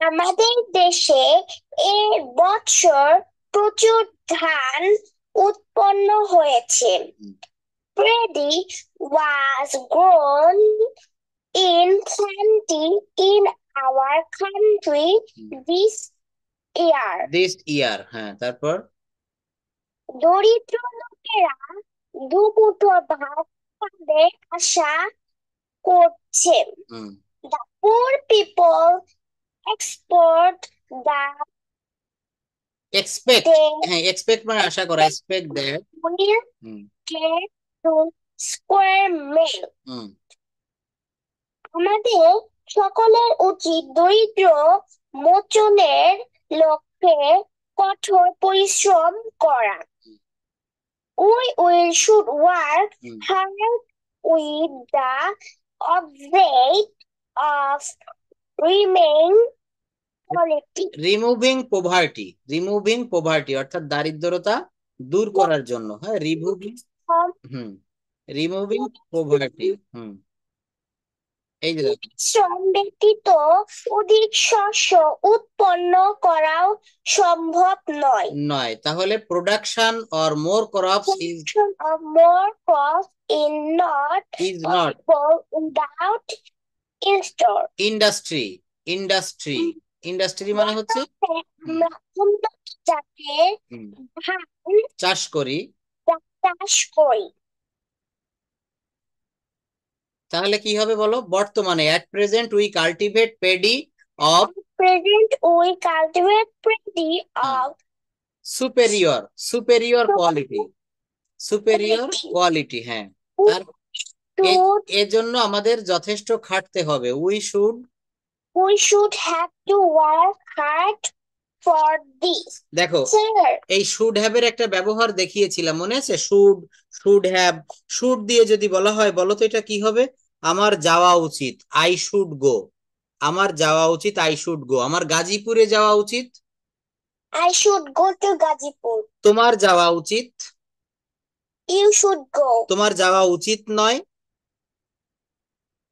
আমাদের দেশে এ বছর প্রচুর ধান উৎপন্ন হয়েছে। Paddy was grown in plenty in our country this year. হ্যাঁ, তারপর দরিদ্র লোকেরা দুমুঠো ভাত তাদের আশা করছে। The poor people expect that expect, they হ্যাঁ এক্সপেক্ট মানে আশা করা, expect that. will get to square meal. আমাদের সকলের উচিত দরিদ্র মোচনের লক্ষ্যে কঠোর পরিশ্রম করা। We should work hard with the object of removing poverty অর্থাৎ দারিদ্রতা দূর করার জন্য। হ্যাঁ, রিমুভিং পভার্টি। এই যে শ্রম ব্যতীত অধিক শস্য উৎপন্ন করাও সম্ভব নয়। তাহলে production or more crops is not without industry মানে হচ্ছে আমরা উন্নত জাতের ধান চাষ করি। তাহলে কি হবে বলো? বর্তমানে at present we cultivate paddy of superior quality. হ্যাঁ, তার এজন্য আমাদের যথেষ্ট খাটতে হবে। We should have to work hard for this. দেখো, এই শুড হ্যাভ এর একটা ব্যবহার দেখিয়েছিলাম, মনে আছে? শুড হ্যাভ, শুড দিয়ে যদি বলা হয়, বলো তো এটা কি হবে? আমার যাওয়া উচিত, আই শুড গো। আমার যাওয়া উচিত, আই শুড গো। আমার গাজীপুরে যাওয়া উচিত, I should go to Gazipur. তোমার যাওয়া উচিত, You should go. তোমার যাওয়া উচিত নয়,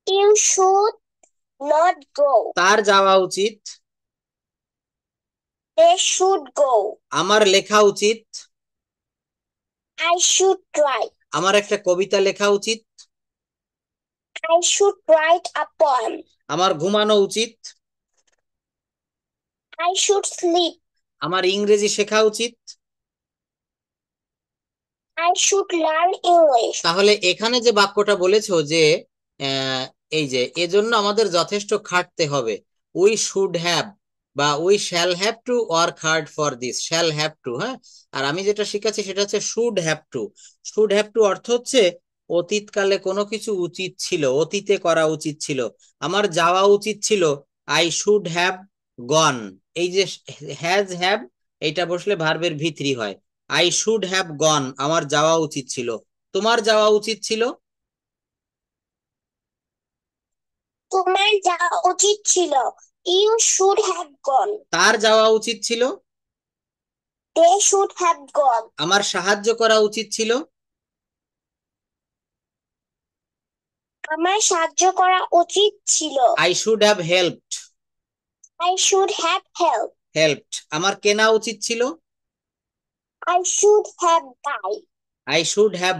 You should not go. তার যাওয়া উচিত, They should go. আমার লেখা উচিত, I should write. আমার একটা কবিতা লেখা উচিত, I should write a poem. আমার ঘুমানো উচিত, I should sleep. আমার ইংরেজি শেখা উচিত। I should learn English. তাহলে এখানে যে বাক্যটা বলেছো যে এই যে এজন্য আমাদের যথেষ্ট খাটতে হবে, উই শুড হ্যাভ বা we shall have to work hard for this, shall have two. হ্যাঁ, আর আমি যেটা শিখাচ্ছি সেটা হচ্ছে should have to. Should have to অর্থ হচ্ছে অতীতকালে কোনো কিছু উচিত ছিল, অতীতে করা উচিত ছিল। আমার যাওয়া উচিত ছিল, আই শুড হ্যাভ গন। এই যে হ্যাজ হ্যাভ, এটা বসলে ভার্বের ভিত্রি হয়। আই শুড হ্যাভ গন, আমার যাওয়া উচিত ছিল। তোমার যাওয়া উচিত ছিল, তোমার যাওয়া উচিত ছিল। You should have gone. তার যাওয়া উচিত ছিল, They should have gone. আমার সাহায্য করা উচিত ছিল, আমার সাহায্য করা উচিত ছিল। I should have helped. I should have helped. আমার কেনা উচিত ছিল, I should have buy. I should have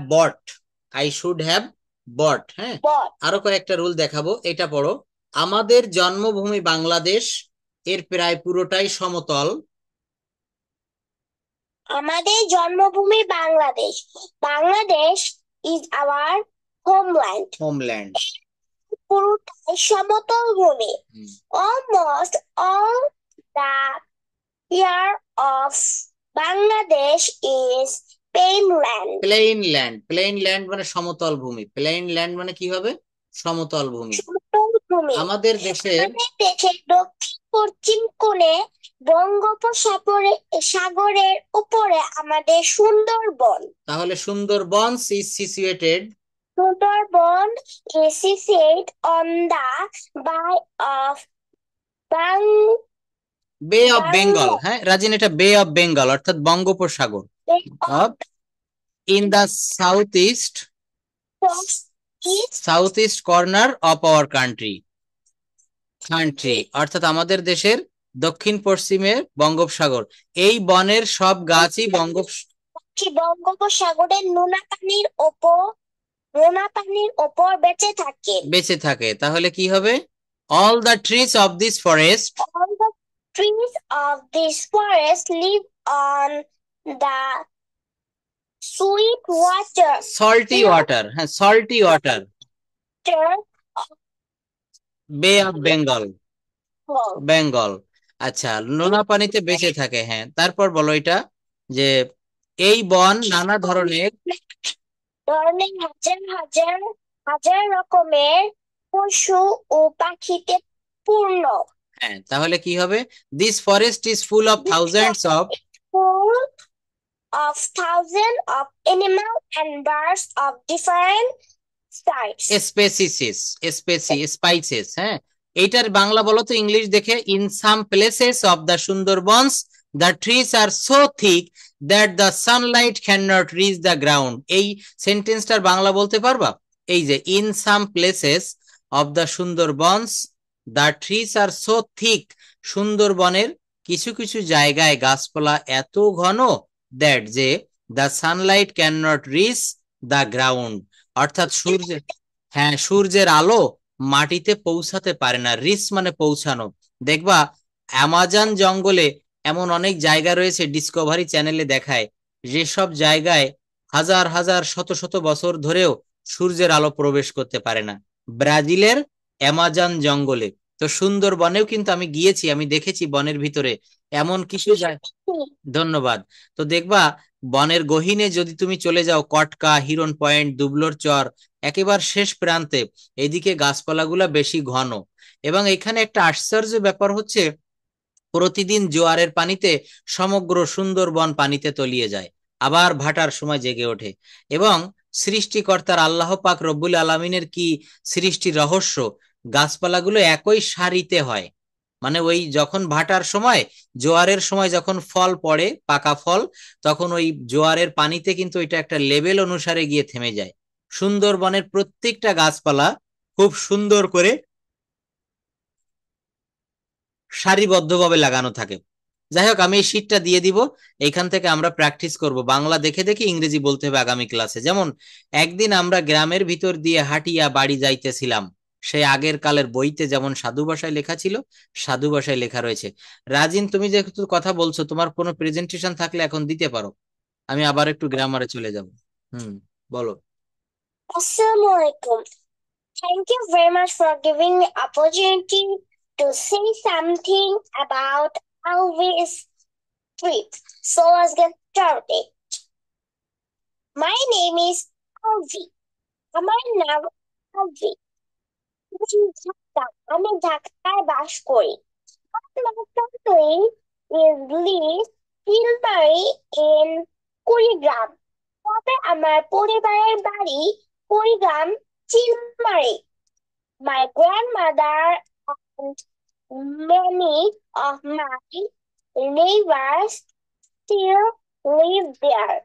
bought. হ্যাঁ, আরো কয়েকটা রুল দেখাবো, এটা পড়ো। আমাদের জন্মভূমি বাংলাদেশ, এর প্রায় পুরোটাই সমতল। আমাদের জন্মভূমি Bangladesh. Bangladesh is our homeland. পুরোটাই সমতল ভূমি। Almost all the area of Bangladesh is plain land মানে সমতল ভূমি। প্লেন ল্যান্ড মানে কি হবে? সমতল ভূমি। আমাদের দেশের দক্ষিণ পশ্চিম কোণে বঙ্গোপসাগরের উপরে আমাদের সুন্দরবন। তাহলে Sundarban is situated on the bay of Bengal. হ্যাঁ রাজিন, এটা বে অফ বেঙ্গল অর্থাৎ বঙ্গোপসাগর। In the south east corner of our country অর্থাৎ আমাদের দেশের দক্ষিণ পশ্চিমে বঙ্গোপসাগর। এই বনের সব গাছই বঙ্গোপসাগরের নোনা পানির ওপর বেঁচে থাকে। তাহলে কি হবে? All the trees of this forest live on the sweet water. Salty water, হ্যাঁ সল্টি ওয়াটার, বে অফ বেঙ্গল, বেঙ্গল। আচ্ছা, নোনা পানিতে বেঁচে থাকে, হ্যাঁ। তারপর বলো এটা যে এই বন নানা ধরনের হাজার হাজার হাজার রকমের পশু ও পাখিতে পূর্ণ। হ্যাঁ, তাহলে কি হবে? This forest is full of thousands of Full of thousands of animals and birds of different types. Spices, হ্যাঁ। এইটার বাংলা বলো তো ইংলিশ দেখে। In some places of the Sundarbans the trees are so thick that the Sunlight can not reach the ground. এই সেন্টেন্সটার বাংলা বলতে পারবা? এই যে in some places of the Sundarbans the trees are so thick, সুন্দরবনের কিছু কিছু জায়গায় গাছপালা এত ঘন দ্যাট যে the Sunlight can not reach the ground, অর্থাৎ সূর্যের, হ্যাঁ সূর্যের আলো মাটিতে পৌঁছাতে পারে না। রিচ মানে পৌঁছানো। দেখবা অ্যামাজন জঙ্গলে এমন অনেক জায়গা রয়েছে, ডিসকভারি চ্যানেলে দেখায়, যেসব জায়গায় হাজার হাজার শত শত বছর ধরেও সূর্যের আলো প্রবেশ করতে পারে না। ব্রাজিলের অ্যামাজন জঙ্গলে। তো সুন্দরবনেও কিন্তু আমি গিয়েছি, আমি দেখেছি বনের ভিতরে এমন কিছু জায়গা। ধন্যবাদ। তো দেখবা বনের গহীনে যদি তুমি চলে যাও, কটকা, হিরন পয়েন্ট, দুবলোর চর, একেবারে শেষ প্রান্তে, এদিকে গাছপালাগুলা বেশি ঘন। এবং এখানে একটা আশ্চর্য ব্যাপার হচ্ছে, প্রতিদিন জোয়ারের পানিতে সমগ্র সুন্দরবন পানিতে তলিয়ে যায়, আবার ভাটার সময় জেগে ওঠে। এবং সৃষ্টিকর্তার আল্লাহ পাক রব্বুল আলামিনের কি সৃষ্টি রহস্য, গাছপালাগুলো একই সারিতে হয়। মানে ওই যখন ভাটার সময়, জোয়ারের সময় যখন ফল পড়ে, পাকা ফল, তখন ওই জোয়ারের পানিতে কিন্তু ওইটা একটা লেভেল অনুসারে গিয়ে থেমে যায়। সুন্দরবনের প্রত্যেকটা গাছপালা খুব সুন্দর করে সারিবদ্ধভাবে লাগানো থাকে। যাই হোক, আমি এই শীটটা দিয়ে দিব, এইখান থেকে আমরা প্র্যাকটিস করব। বাংলা দেখে দেখে ইংরেজি বলতে হবে আগামী ক্লাসে। যেমন একদিন আমরা গ্রামের ভিতর দিয়ে হাঁটিয়া বাড়ি যাইতেছিলাম, সেই আগের কালের বইতে যেমন সাধু ভাষায় লেখা ছিল, সাধু ভাষায় লেখা রয়েছে। রাজিন, তুমি যেহেতু কথা বলছো, তোমার কোনো প্রেজেন্টেশন থাকলে এখন দিতে পারো, আমি আবার একটু গ্রামারে চলে যাব। বলো। Assalamualaikum. Thank you very much for giving me opportunity to say something about Alvi's trip. So let's get started. My name is Alvi. আমার নাম Alvi. আমি ঢাকায় বাস করি। is Lee Tilbury in Kurigram. তবে আমার পরিবারের বাড়ি Kurigram Chilmari. My grandmother and many of my neighbors still live there.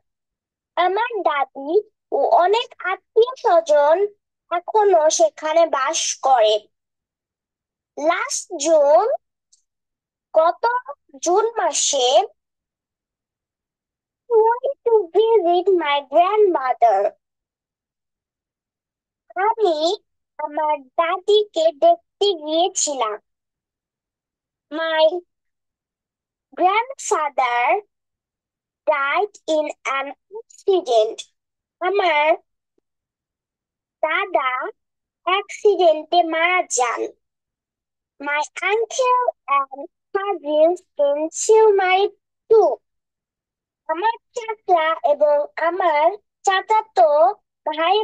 আমার দাদি ও অনেক আত্মীয় স্বজন এখনো সেখানে বাস করে। গত জুন মাসে went to visit my grandmother. আমি আমার দাদিকে দেখতে গিয়েছিলাম। My grandfather died in an accident. আমার দাদা অ্যাক্সিডেন্টে মারা যান। My uncle and cousins in Chiumai too. আমার চাচা এবং আমার চাচাতো ভাই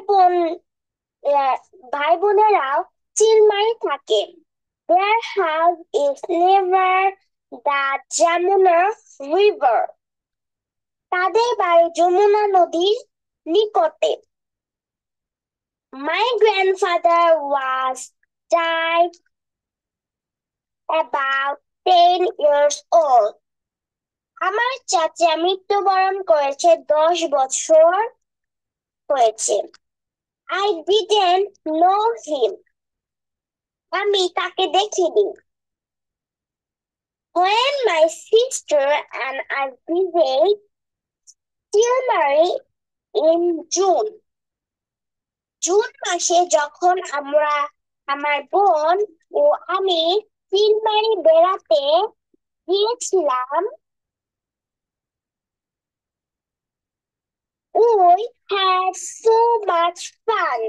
বোনেরাও চিলমারি থাকে। Their house is near the Jamuna River. তাদের বাড়ি যমুনা নদীর নিকটে। My grandfather was died about 10 years old. আমার চাচা মৃত্যুবরণ করেছে 10 বছর হয়েছে। I didn't know him. আমি তাকে দেখিনি। When my sister and I visited Tilbury in June. June মাসে যখন আমার বোন ও আমি চিলমারি বেড়াতে গিয়েছিলাম, we we had so much fun.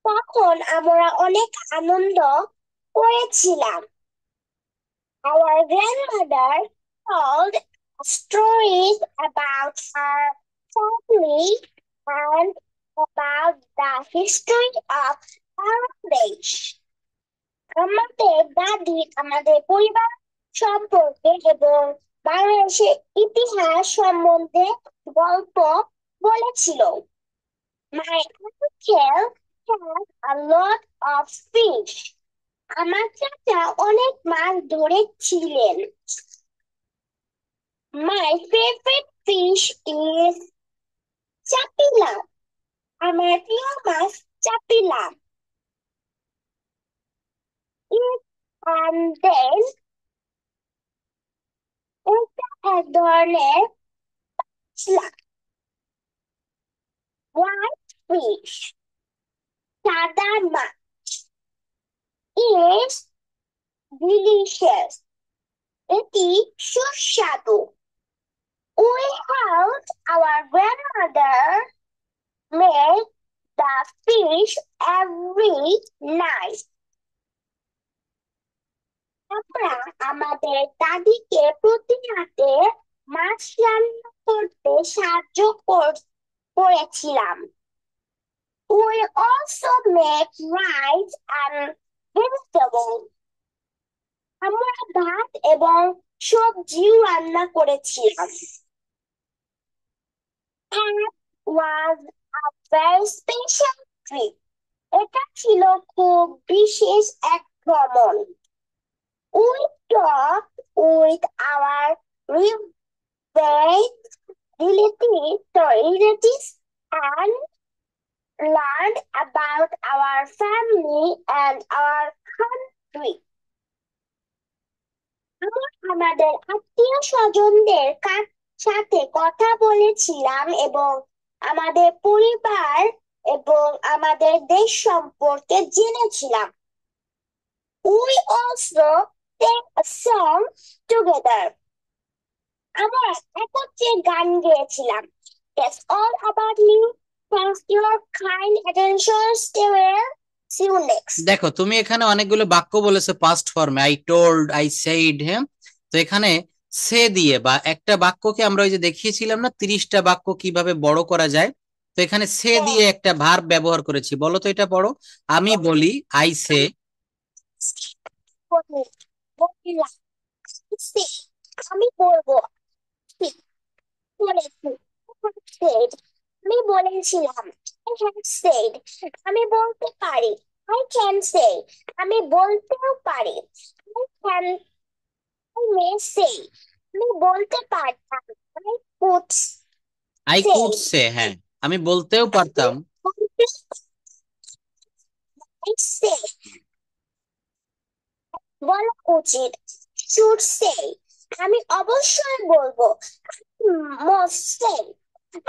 তখন আমরা অনেক আনন্দ করেছিলাম। Our grandmother told stories about her family and about the history of Bangladesh. আমাদের দাদি আমাদের পরিবার সম্পর্কে এবং বাংলাদেশের ইতিহাস সম্বন্ধে গল্প বলেছিল। My uncle had a lot of fish. আমার চাচা অনেক মাছ ধরেছিলেন। My favorite fish is চাপিলা। আমার প্রিয় মাছ চাপিলা। And then এটা এক ধরনের মাছলা। White fish সাদা মাছ is delicious. এটি সুস্বাদু। We helped our grandmother make the fish every night. আমরা আমাদের দাদিকে প্রতি রাতে মাছ রান্না করতে সাহায্য করেছিলাম। We also make rice and vegetables. আমরা ভাত এবং সবজিও রান্না করেছিলাম। That was a very special trip. এটা ছিল খুব বিশেষ এক ভ্রমণ। We talked with our relatives and learned about our family and our country. আমরা আমাদের আত্মীয় স্বজনদের সাথে কথা বলেছিলাম এবং আমাদের পরিবার এবং আমাদের দেশ সম্পর্কে জেনেছিলাম। We also sang a song together. আমরা একত্রে গান গেয়েছিলাম। That's all about me. Thanks your kind attention. Stay well. See you next. দেখো তুমি এখানে অনেকগুলো বাক্য বলেছো পাস্ট ফর্মে, আই টোল্ড, আই সেইড। হ্যাঁ, তো এখানে সে দিয়ে বা একটা বাক্যকে আমরা ওই যে দেখিয়েছিলাম না 30টা বাক্য কিভাবে বড় করা যায়, তো এখানে সে দিয়ে একটা ভার্ব ব্যবহার করেছি। বলো তো এটা পড়ো। আমি বলি আই সে। আমি বলবো। আমি বলেছিলাম। I have said. আমি বলতে পারি। I can say. আমি বলতেও পারি। I may say. আমি বলতে পারতাম। আই কুড সে। হ্যাঁ, আমি বলতেও পারতাম। I say. বলা উচিত। Should say. আমি অবশ্যই বলবো। Must say.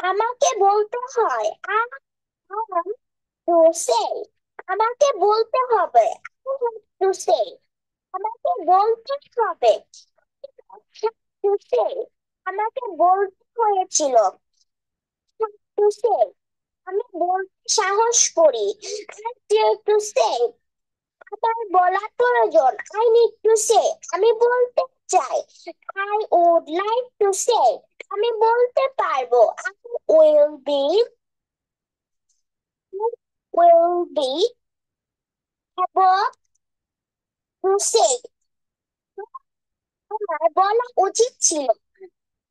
আমাকে বলতে হয়। I have to say. আমাকে বলতে হবে। I have to say. আমাকে বলতে হবে। To say. আমাকে বলতে হয়েছিল। To say. আমি বলতে সাহস করি। I dare to say. আমার বলা প্রয়োজন। I need to say. আমি বলতে চাই। I would like to say. আমি বলতে পারবো। I will be able to say. আমার বলা উচিত ছিল।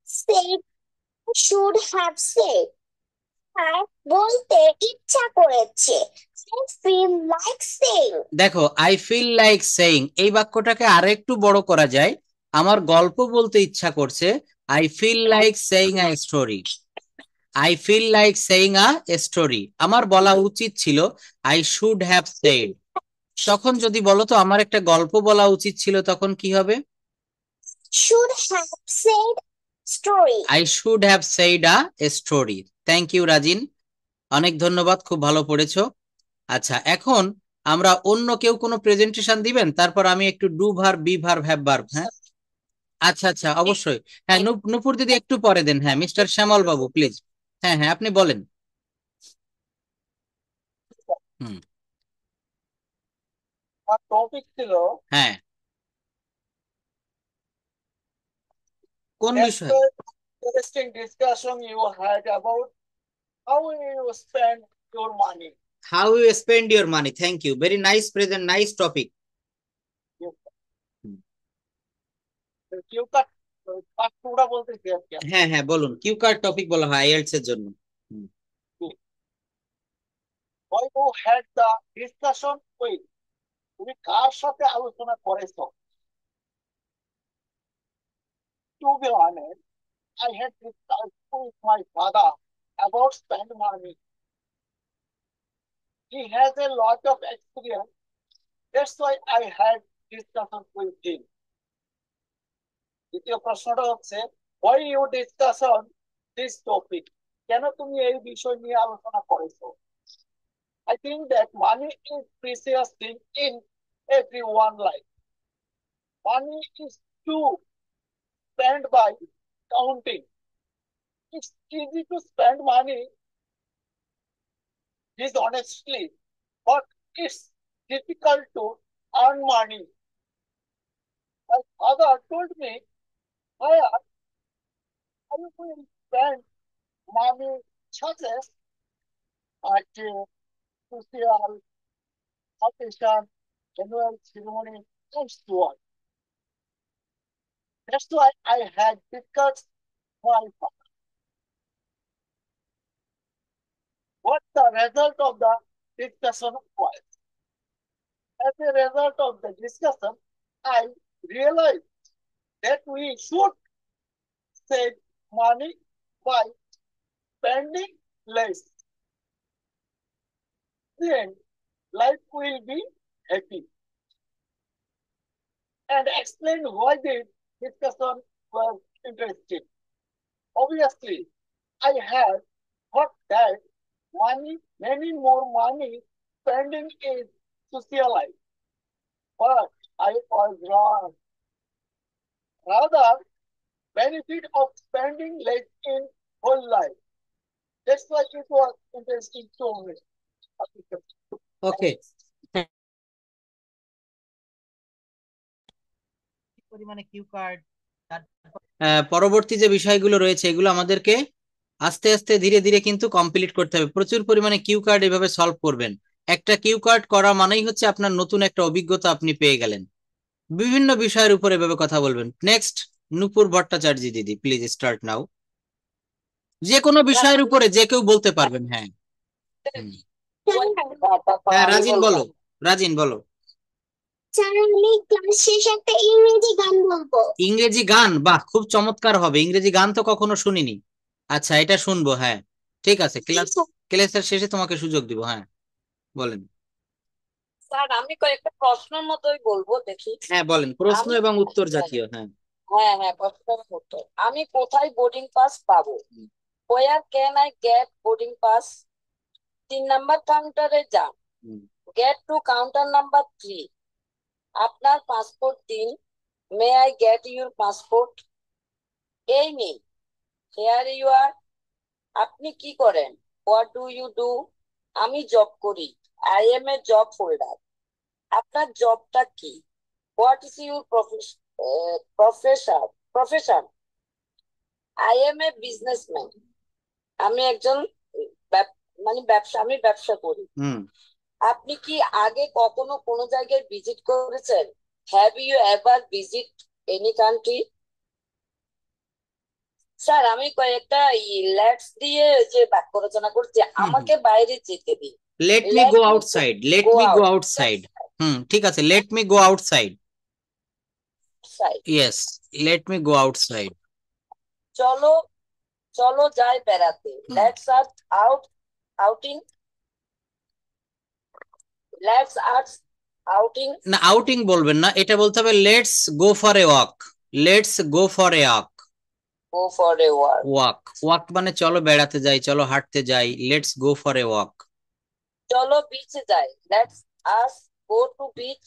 Say should have said. আর বলতে ইচ্ছা করেছে। I feel like saying. দেখো আই ফিল লাইক সেইং এই বাক্যটাকে আরেকটু বড় করা যায়। আমার গল্প বলতে ইচ্ছা করছে। I feel like saying a story. I feel like saying a story. আমার বলা উচিত ছিল আই শুড হ্যাভ সেড। তখন যদি বলো তো আমার একটা গল্প বলা উচিত ছিল, তখন কি হবে? Should have said story. I should have said a story. Thank you Rajin, অনেক ধন্যবাদ, খুব ভালো পড়েছো। আচ্ছা, এখন আমরা অন্য কেউ কোনো প্রেজেন্টেশন দিবেন, তারপর আমি একটু do verb, be verb, have verb. হ্যাঁ, আচ্ছা আচ্ছা, অবশ্যই। হ্যাঁ, নূপুর দিদি একটু পরে দেন। হ্যাঁ, মিস্টার শ্যামল বাবু প্লিজ। হ্যাঁ হ্যাঁ, আপনি বলেন। হুম। আর টপিক ছিল হ্যাঁ, কোন that's বিষয়? the interesting discussion you had about how you spend your money. How you spend your money. Thank you, very nice present, nice topic. কেউ কাট টুকরা বলতেছি আর কি। হ্যাঁ হ্যাঁ, বলুন। কিউ কার্ড টপিক বলা হয় আইএলটিএস এর জন্য। হুম। Why you had the discussion with, তুমি কার সাথে আলোচনা করেছো? To be honest, I had discussed with my father about spend money. He has a lot of experience. That's why I had discussion with him. দ্বিতীয় প্রশ্নটা হচ্ছে, why you discussion this topic? কেন তুমি এই বিষয় নিয়ে আলোচনা করেছো? I think that money is precious thing in everyone's life. Money is to spend by counting. It's easy to spend money dishonestly, but it's difficult to earn money. My father told me, why are you going to spend money such as at social occasion, annual ceremony, and so on. That's why I had discussed my father. What the result of the discussion was. As a result of the discussion, I realized that we should save money by spending less. Then life will be happy. And explain why this discussion was interesting. Obviously, I had thought that many more money spending is socialized, but I was wrong. Rather, benefit of spending less in whole life. That's why it was interesting to me. ওকে, পরিমাণে cue card, পরবর্তী যে বিষয়গুলো রয়েছে এগুলো আমাদেরকে আস্তে আস্তে ধীরে ধীরে কিন্তু কমপ্লিট করতে হবে। প্রচুর পরিমাণে কিউ কার্ড এভাবে সলভ করবেন। একটা কিউ কার্ড করা মানেই হচ্ছে আপনার নতুন একটা অভিজ্ঞতা আপনি পেয়ে গেলেন। বিভিন্ন বিষয়ের উপর এভাবে কথা বলবেন। নেক্সট, নূপুর ভট্টাচার্য দিদি, প্লিজ স্টার্ট নাও। যে কোনো বিষয়ের উপরে যে কেউ বলতে পারবেন। হ্যাঁ হ্যাঁ, রাজিন বলো, রাজিন বলো। স্যার আমি ক্লাস শেষে একটা ইংরেজি গান বলবো। ইংরেজি গান? বাহ, খুব চমৎকার হবে। ইংরেজি গান তো কখনো শুনিনি। আচ্ছা, এটা শুনবো। হ্যাঁ ঠিক আছে, ক্লাসের শেষে তোমাকে সুযোগ দিব। হ্যাঁ বলেন। স্যার আমি কয়েকটা প্রশ্নের মতোই বলবো, দেখি। হ্যাঁ বলেন, প্রশ্ন আমি এবং উত্তর জাতীয়। হ্যাঁ হ্যাঁ হ্যাঁ প্রশ্নের উত্তর। আমি কোথায় বোর্ডিং পাস পাবো? Where can I get boarding pass? 3 number কাউন্টারে যান। Get to counter number 3. আপনার পাসপোর্ট দিন। May I get your passport? এই নেই। Here you are. আপনি কি করেন? What do you do? আমি জব করি। I am a job holder. আপনার জবটা কি? What is your profession? I am a businessman. আমি একজন মানে আমি ব্যবসা করি। আপনি কি আগে কখনো কোনো জায়গায় ভিজিট করেছেন? Have you ever visit any country? Sir আমি কয়েকটা লেটস দিয়ে যে বাক্য রচনা করছি, আমাকে বাইরে যেতে দিন। Let me go outside, let me go outside. ঠিক আছে, let me go outside. Yes, let me go outside. চলো চলো যাই বেড়াতে। Let's outing. Let's outing. না, আউটিং বলবেন না, এটা বলতে হবে let's go for a walk. Let's go for a walk. Go for a walk. Walk, walk মানে চলো বেড়াতে যাই, চলো হাঁটতে যাই। Let's go for a walk. চলো বিচে যাই। Let's us go to beach.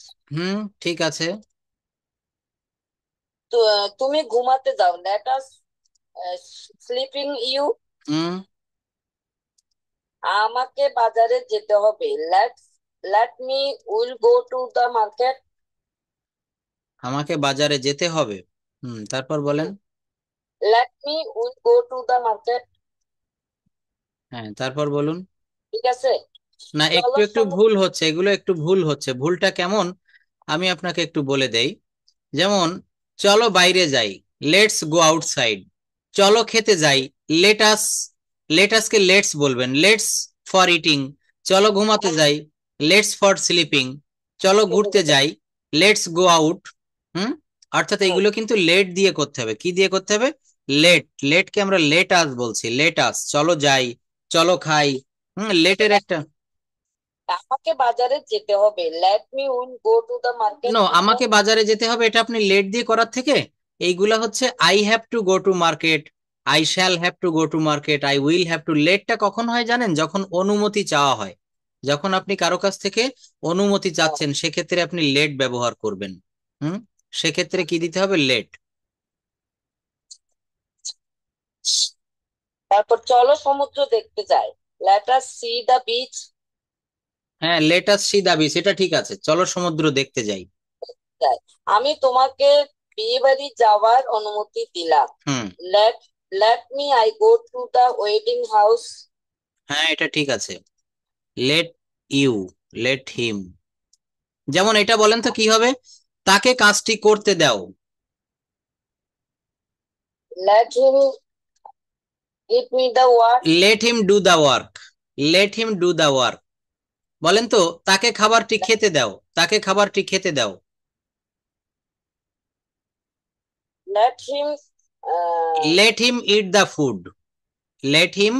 ঠিক আছে। তুমি ঘুমাতে যাও, লেট আস স্লিপিং ইউ। হুম আমাকে বাজারে যেতে হবে, let me will go to the market. আমাকে বাজারে যেতে হবে। তারপর বলেন। Late me will go to the market. হ্যাঁ, তারপর বলুন। ঠিক আছে। না, একটু চলো একটু ভুল হচ্ছে, এগুলো একটু ভুল হচ্ছে। ভুলটা কেমন আমি আপনাকে একটু বলে দেই। যেমন চলো বাইরে যাই, লেটস গো আউটসাইড। চলো খেতে যাই, লেটাস, লেটাসকে লেটস বলবেন, লেটস ফর ইটিং। চলো ঘুমাতে যাই, লেটস ফর স্লিপিং। চলো ঘুরতে যাই, লেটস গো আউট। হুম অর্থাৎ এইগুলো কিন্তু লেট দিয়ে করতে হবে। কি দিয়ে করতে হবে? লেট। লেটকে আমরা লেটাস বলছি, লেটাস। চলো যাই, চলো খাই। লেটের একটা আমাকে বাজারে যেতে হবে, let me will go to the market. No, আমাকে বাজারে যেতে হবে এটা আপনি লেট দিয়ে করার থেকে এইগুলা হচ্ছে I have to go to market, I shall have to go to market, I will have to. লেটটা কখন হয় জানেন? যখন অনুমতি চাওয়া হয়। যখন আপনি কারো কাছ থেকে অনুমতি চাচ্ছেন সেক্ষেত্রে আপনি লেট ব্যবহার করবেন। হুম সেক্ষেত্রে কি দিতে হবে? লেট। তারপর চলো সমুদ্র দেখতে যাই, let us see the beach. হ্যাঁ, লেট আস সি দা বিচ, এটা ঠিক আছে। চলো সমুদ্র দেখতে যাই। আমি তোমাকে বিয়ে বাড়ি যাওয়ার অনুমতি দিলাম, hmm let let me I go to the wedding house. হ্যাঁ, এটা ঠিক আছে। Let you, let him. যেমন এটা বলেন তো কি হবে? তাকে কাজটি করতে দাও। Let him give me the work. Let him do the work, let him do the work. বলেন তো তাকে খাবারটি খেতে দাও, তাকে খাবারটি খেতে দাও। লেট হিম লেট হিম ইট দা ফুড, লেট হিম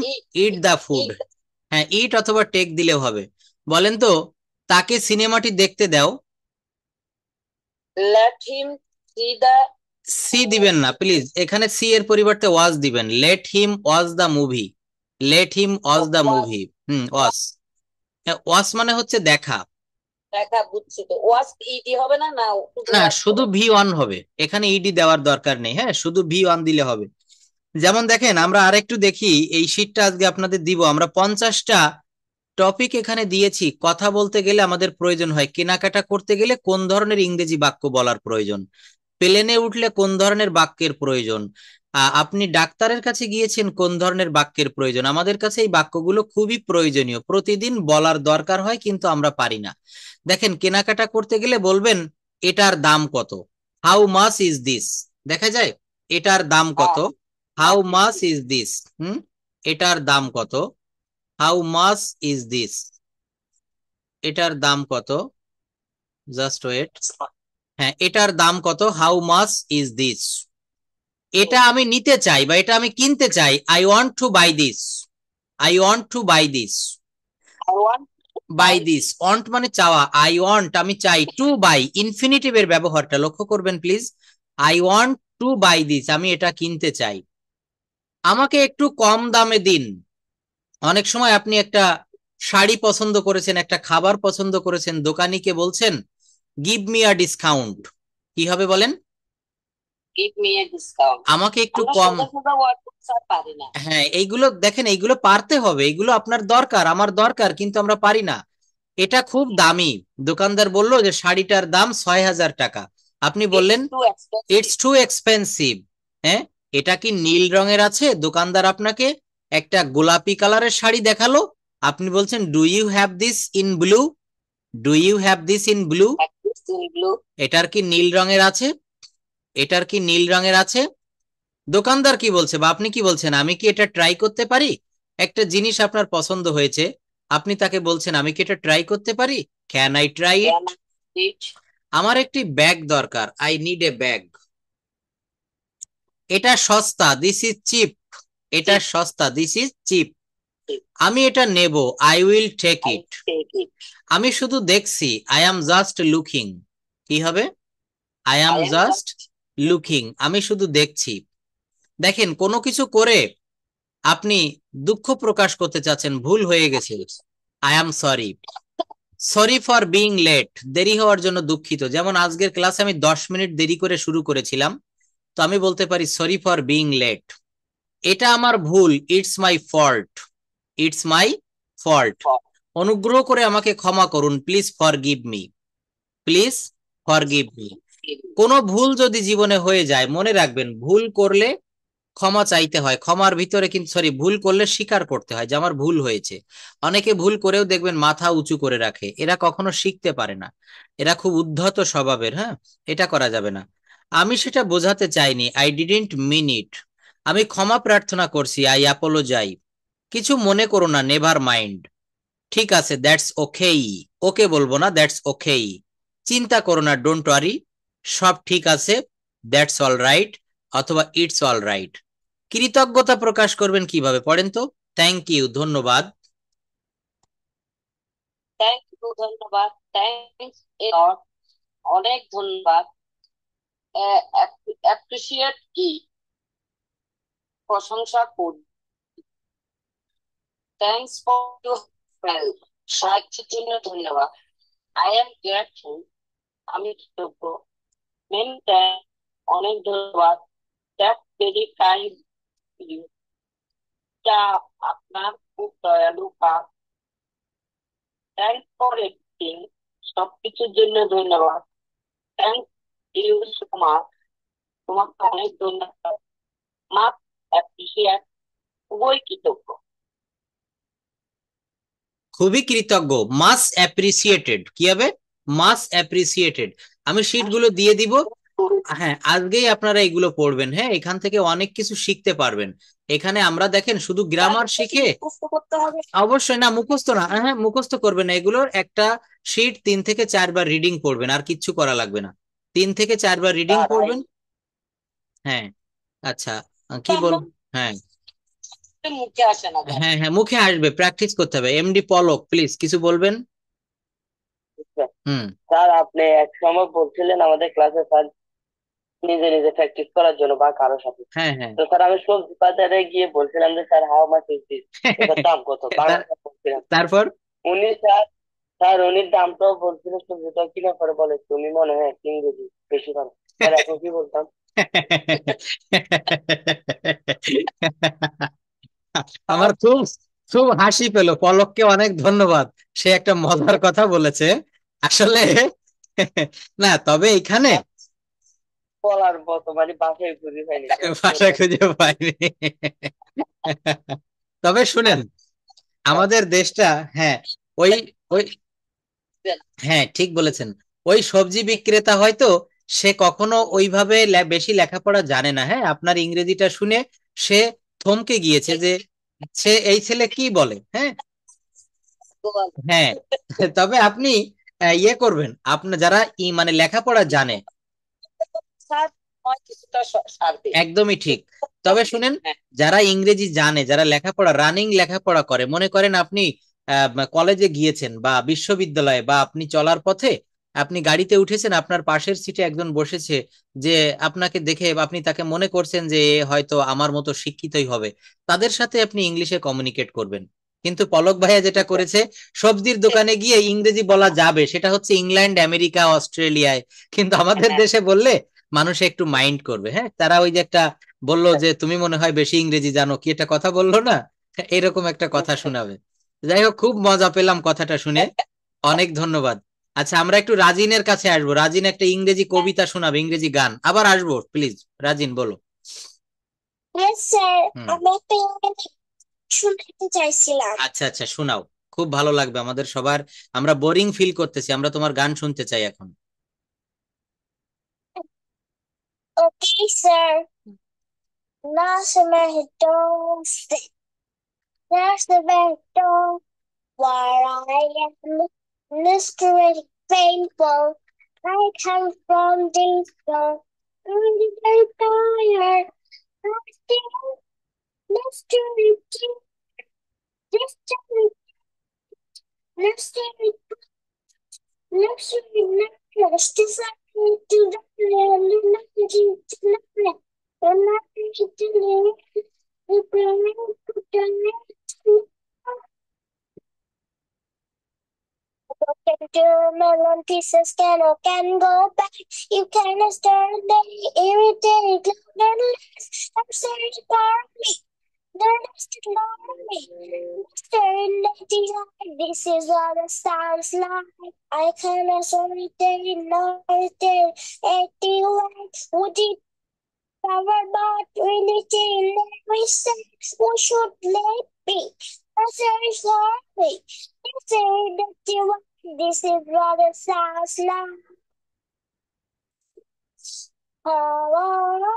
ইট দা ফুড। হ্যাঁ, ইট অথবা টেক দিলেও হবে। বলেন তো তাকে সিনেমাটি দেখতে দাও। Let him see the. See দিবেন না প্লিজ, এখানে সি এর পরিবর্তে ওয়াজ দিবেন। Let him watch the movie, let him watch the movie. Watch. Watch মানে হচ্ছে দেখা। দেখা, বুঝছি তো। ওয়াস ইডি হবে না, না শুধু না, ওয়াস শুধু হবে? ভি ওয়ান হবে, এখানে ইডি দেওয়ার দরকার নেই। হ্যাঁ, শুধু ভি ওয়ান দিলে হবে। যেমন দেখেন, আমরা আরেকটু দেখি, এই শীটটা আজকে আপনাদের দিব। আমরা 50টা টপিক এখানে দিয়েছি। কথা বলতে গেলে আমাদের প্রয়োজন হয়, কেনাকাটা করতে গেলে কোন ধরনের ইংরেজি বাক্য বলার প্রয়োজন, প্লেনে উঠলে কোন ধরনের বাক্যের প্রয়োজন, আপনি ডাক্তারের কাছে গিয়েছেন কোন ধরনের বাক্যের প্রয়োজন। আমাদের কাছে এই বাক্যগুলো খুবই প্রয়োজনীয়, প্রতিদিন বলার দরকার হয়, কিন্তু আমরা পারি না। দেখেন, কেনাকাটা করতে গেলে বলবেন এটার দাম কত, হাউ মাচ ইজ দিস। দেখা যায় এটার দাম কত, হাউ মাচ ইজ দিস। এটার দাম কত, হাউ মাচ ইজ দিস। এটার দাম কত, জাস্ট ওয়েট। হ্যাঁ, এটার দাম কত, হাউ মাচ ইজ দিস। এটা আমি নিতে চাই বা এটা আমি কিনতে চাই, I want to buy this, I want to buy this. Buy this, want মানে চাওয়া, আই ওয়ান্ট আমি চাই, টু বাই ইনফিনিটিভের ব্যবহারটা লক্ষ্য করবেন please. I want to buy this, আমি এটা কিনতে চাই। আমাকে একটু কম দামে দিন। অনেক সময় আপনি একটা শাড়ি পছন্দ করেছেন, একটা খাবার পছন্দ করেছেন, দোকানিকে বলছেন গিভ মি আ ডিসকাউন্ট। কি হবে বলেন? Give me a discount. আমাকে একটু আমরা কম। সোজা সোজা ওয়ার্ড আর পারি না। হ্যাঁ, এইগুলো দেখেন, এইগুলো পারতে হবে, এগুলো আপনার দরকার, আমার দরকার, কিন্তু আমরা পারি না। এটা খুব দামি। দোকানদার বললো যে শাড়িটার দাম 6,000 টাকা। আপনি বললেন It's too expensive. It's too expensive. হ্যাঁ, এটা কি নীল রঙের আছে? দোকানদার আপনাকে একটা গোলাপি কালারের শাড়ি দেখালো, আপনি বলছেন do you have this in blue, do you have this in blue. It's in blue. এটার কি নীল রঙের আছে? এটার কি নীল রঙের আছে? দোকানদার কি বলছে বা আপনি কি বলছেন, আমি কি এটা ট্রাই করতে পারি? একটা জিনিস আপনার পছন্দ হয়েছে, আপনি তাকে বলছেন আমি কি এটা ট্রাই করতে পারি, can I try it. Can I eat? আমার একটি ব্যাগ দরকার, আই নিড এ ব্যাগ। এটা সস্তা, দিস ইজ চিপ। এটা সস্তা, দিস ইজ চিপ। আমি এটা নেব, I will take I it. take it. আমি শুধু দেখছি, আই অ্যাম জাস্ট লুকিং। কি হবে? I am I am just looking, আমি শুধু দেখছি। দেখেন, কোনো কিছু করে আপনি দুঃখ প্রকাশ করতে চাচ্ছেন, ভুল হয়ে গেছে, I am sorry. Sorry for being late, দেরি হওয়ার জন্য দুঃখিত। যেমন আজকের ক্লাসে আমি 10 মিনিট দেরি করে শুরু করেছিলাম, তো আমি বলতে পারি সরি ফর বিং লেট, এটা আমার ভুল, it's my fault, it's my fault, অনুগ্রহ করে আমাকে ক্ষমা করুন, please forgive me, please forgive me. কোনো ভুল যদি জীবনে হয়ে যায় মনে রাখবেন ভুল করলে ক্ষমা চাইতে হয়, ক্ষমার ভিতরে কিন্তু ভুল করলে স্বীকার করতে হয় যে আমার ভুল হয়েছে। অনেকে ভুল করেও দেখবেন মাথা উঁচু করে রাখে, এরা কখনো শিখতে পারে না, এরা খুব উদ্ধত স্বভাবের। হ্যাঁ, এটা করা যাবে না। আমি সেটা বোঝাতে চাইনি, আই ডিডন্ট মিন ইট, আমি ক্ষমা প্রার্থনা করছি, আই অ্যাপোলোজাই, কিছু মনে করো না, নেভার মাইন্ড, ঠিক আছে, দ্যাটস ওকেই, ওকে বলবো না, দ্যাটস ওকেই, চিন্তা করো না, ডোন্ট ওয়ারি, সব ঠিক আছে, দ্যাটস অল রাইট, অথবা ইটস অল রাইট। কৃতজ্ঞতা প্রকাশ করবেন কিভাবে পড়েন তো? থ্যাংক ইউ, ধন্যবাদ। থ্যাংক ইউ, ধন্যবাদ, থ্যাংকস এ লট, অনেক ধন্যবাদ। অ্যাপ্রিসিয়েট কি, প্রশংসা করি। থ্যাংকস ফর ইউর হেল্প, সাহায্যের জন্য ধন্যবাদ। আই এম গ্রেটফুল, আমি কৃতজ্ঞ। মেনি থ্যাংকস, অনেক ধন্যবাদ। দ্যাট ভেরি কাইন্ড ইউ, যা আপনার খুব দয়ালু কাজ। থ্যাংকস ফর এভরিথিং, সবকিছুর জন্য ধন্যবাদ। থ্যাংক ইউ সো মাচ, তোমাকে অনেক ধন্যবাদ। মাছ অ্যাপ্রিসিয়েট, খুবই কৃতজ্ঞ। খুবই কৃতজ্ঞ, মাস অ্যাপ্রিসিয়েটেড, কি হবে? মাস অ্যাপ্রিসিয়েটেড। আমি শিট গুলো দিয়ে দিব। হ্যাঁ, আজকেই আপনারা এগুলো পড়বেন, হ্যাঁ, এখান থেকে অনেক কিছু শিখতে পারবেন। এখানে আমরা দেখেন শুধু গ্রামার শিখে, মুখস্থ করতে হবে। অবশ্যই না, মুখস্থ না, হ্যাঁ মুখস্থ করবেন না, এগুলোর একটা শিট 3 থেকে 4 বার রিডিং পড়বেন, আর কিচ্ছু করা লাগবে না, 3 থেকে 4 বার রিডিং পড়বেন। হ্যাঁ, আচ্ছা, কি বল, হ্যাঁ মুখে আসে না হ্যাঁ হ্যাঁ, মুখে আসবে, প্র্যাকটিস করতে হবে। এমডি পলক প্লিজ কিছু বলবেন। হুম। স্যার, আপনি এক সময় বলছিলেন আমাদের ক্লাসে স্যার নিজে নিজে প্র্যাকটিস করার জন্য বা কারোর সাথে। হ্যাঁ হ্যাঁ। তো স্যার আমি সবজি বাজারে গিয়ে বলছিলাম যে sir how much is this, এটার দাম কত, বাংলাটা বলছিলাম। তারপর উনি স্যার স্যার উনি দামটাও বলছিল, সবজিটা কিনা পরে বলে তুমি মনে হয় ইংরেজি বেশি ভালো। স্যার এখন কি বলতাম? আমার খুব খুব হাসি পেল, পলককে অনেক ধন্যবাদ, সে একটা মজার কথা বলেছে আসলে। না তবে এখানে বলার মতো মানে বাসায় খুঁজে পাইনি স্যার। ভাষা খুঁজে পাইনি। তবে শুনেন, আমাদের দেশটা, হ্যাঁ, ওই ওই হ্যাঁ ঠিক বলেছেন, ওই সবজি বিক্রেতা হয়তো সে কখনো ওইভাবে বেশি লেখাপড়া জানে না, হ্যাঁ, আপনার ইংরেজিটা শুনে সে থমকে গিয়েছে যে সে এই ছেলে কি বলে। হ্যাঁ হ্যাঁ, তবে আপনি ইয়ে করবেন, আপনার যারা মানে লেখাপড়া জানে, স্যার কিছুটা সারবে। একদমই ঠিক। তবে শুনেন, যারা ইংরেজি জানে, যারা লেখাপড়া রানিং লেখাপড়া করে, মনে করেন আপনি কলেজে গিয়েছেন বা বিশ্ববিদ্যালয়ে, বা আপনি চলার পথে আপনি গাড়িতে উঠেছেন, আপনার পাশের সিটে একজন বসেছে, যে আপনাকে দেখে আপনি তাকে মনে করছেন যে এ হয়তো আমার মতো শিক্ষিতই হবে, তাদের সাথে আপনি ইংলিশে কমিউনিকেট করবেন। কিন্তু পলক ভাইয়া যেটা করেছে, সবজির দোকানে গিয়ে ইংরেজি বলা যাবে, সেটা হচ্ছে ইংল্যান্ড, আমেরিকা, অস্ট্রেলিয়ায়, কিন্তু আমাদের দেশে বললে মানুষ একটু মাইন্ড করবে। হ্যাঁ, তারা ওই যে একটা বললো যে তুমি মনে হয় বেশি ইংরেজি জানো, কি একটা কথা বললো না, এরকম একটা কথা শোনাবে। যাই হোক, খুব মজা পেলাম কথাটা শুনে, অনেক ধন্যবাদ। আচ্ছা, আমরা একটু রাজিনের কাছে আসবো, রাজিন একটা ইংরেজি কবিতা শোনাবে, ইংরেজি গান, আবার আসবো, প্লিজ রাজিন বলো। Yes, sir. হুম। আমি একটা ইংরেজি শুনতে চাইছিলাম। আচ্ছা আচ্ছা, শোনাও, খুব ভালো লাগবে আমাদের সবার, আমরা বোরিং ফিল করতেছি, আমরা তোমার গান শুনতে চাই এখন। Okay, sir. Nasa mahitong sit. Nasa mahitong where I am. Mystery painful. I come from the store. I'm very tired. Mystery, mystery, mystery, mystery, pieces can go back. You can start the irritated loneliness. I'm sorry for me. Don't ignore me. Staring at the eye. This is what it sounds like. I cannot solitary, not irritated. At the light, would it cover but really every sex? What should let be? I'm sorry for me. Staring at the eye. This is what it sounds like. Oh, oh,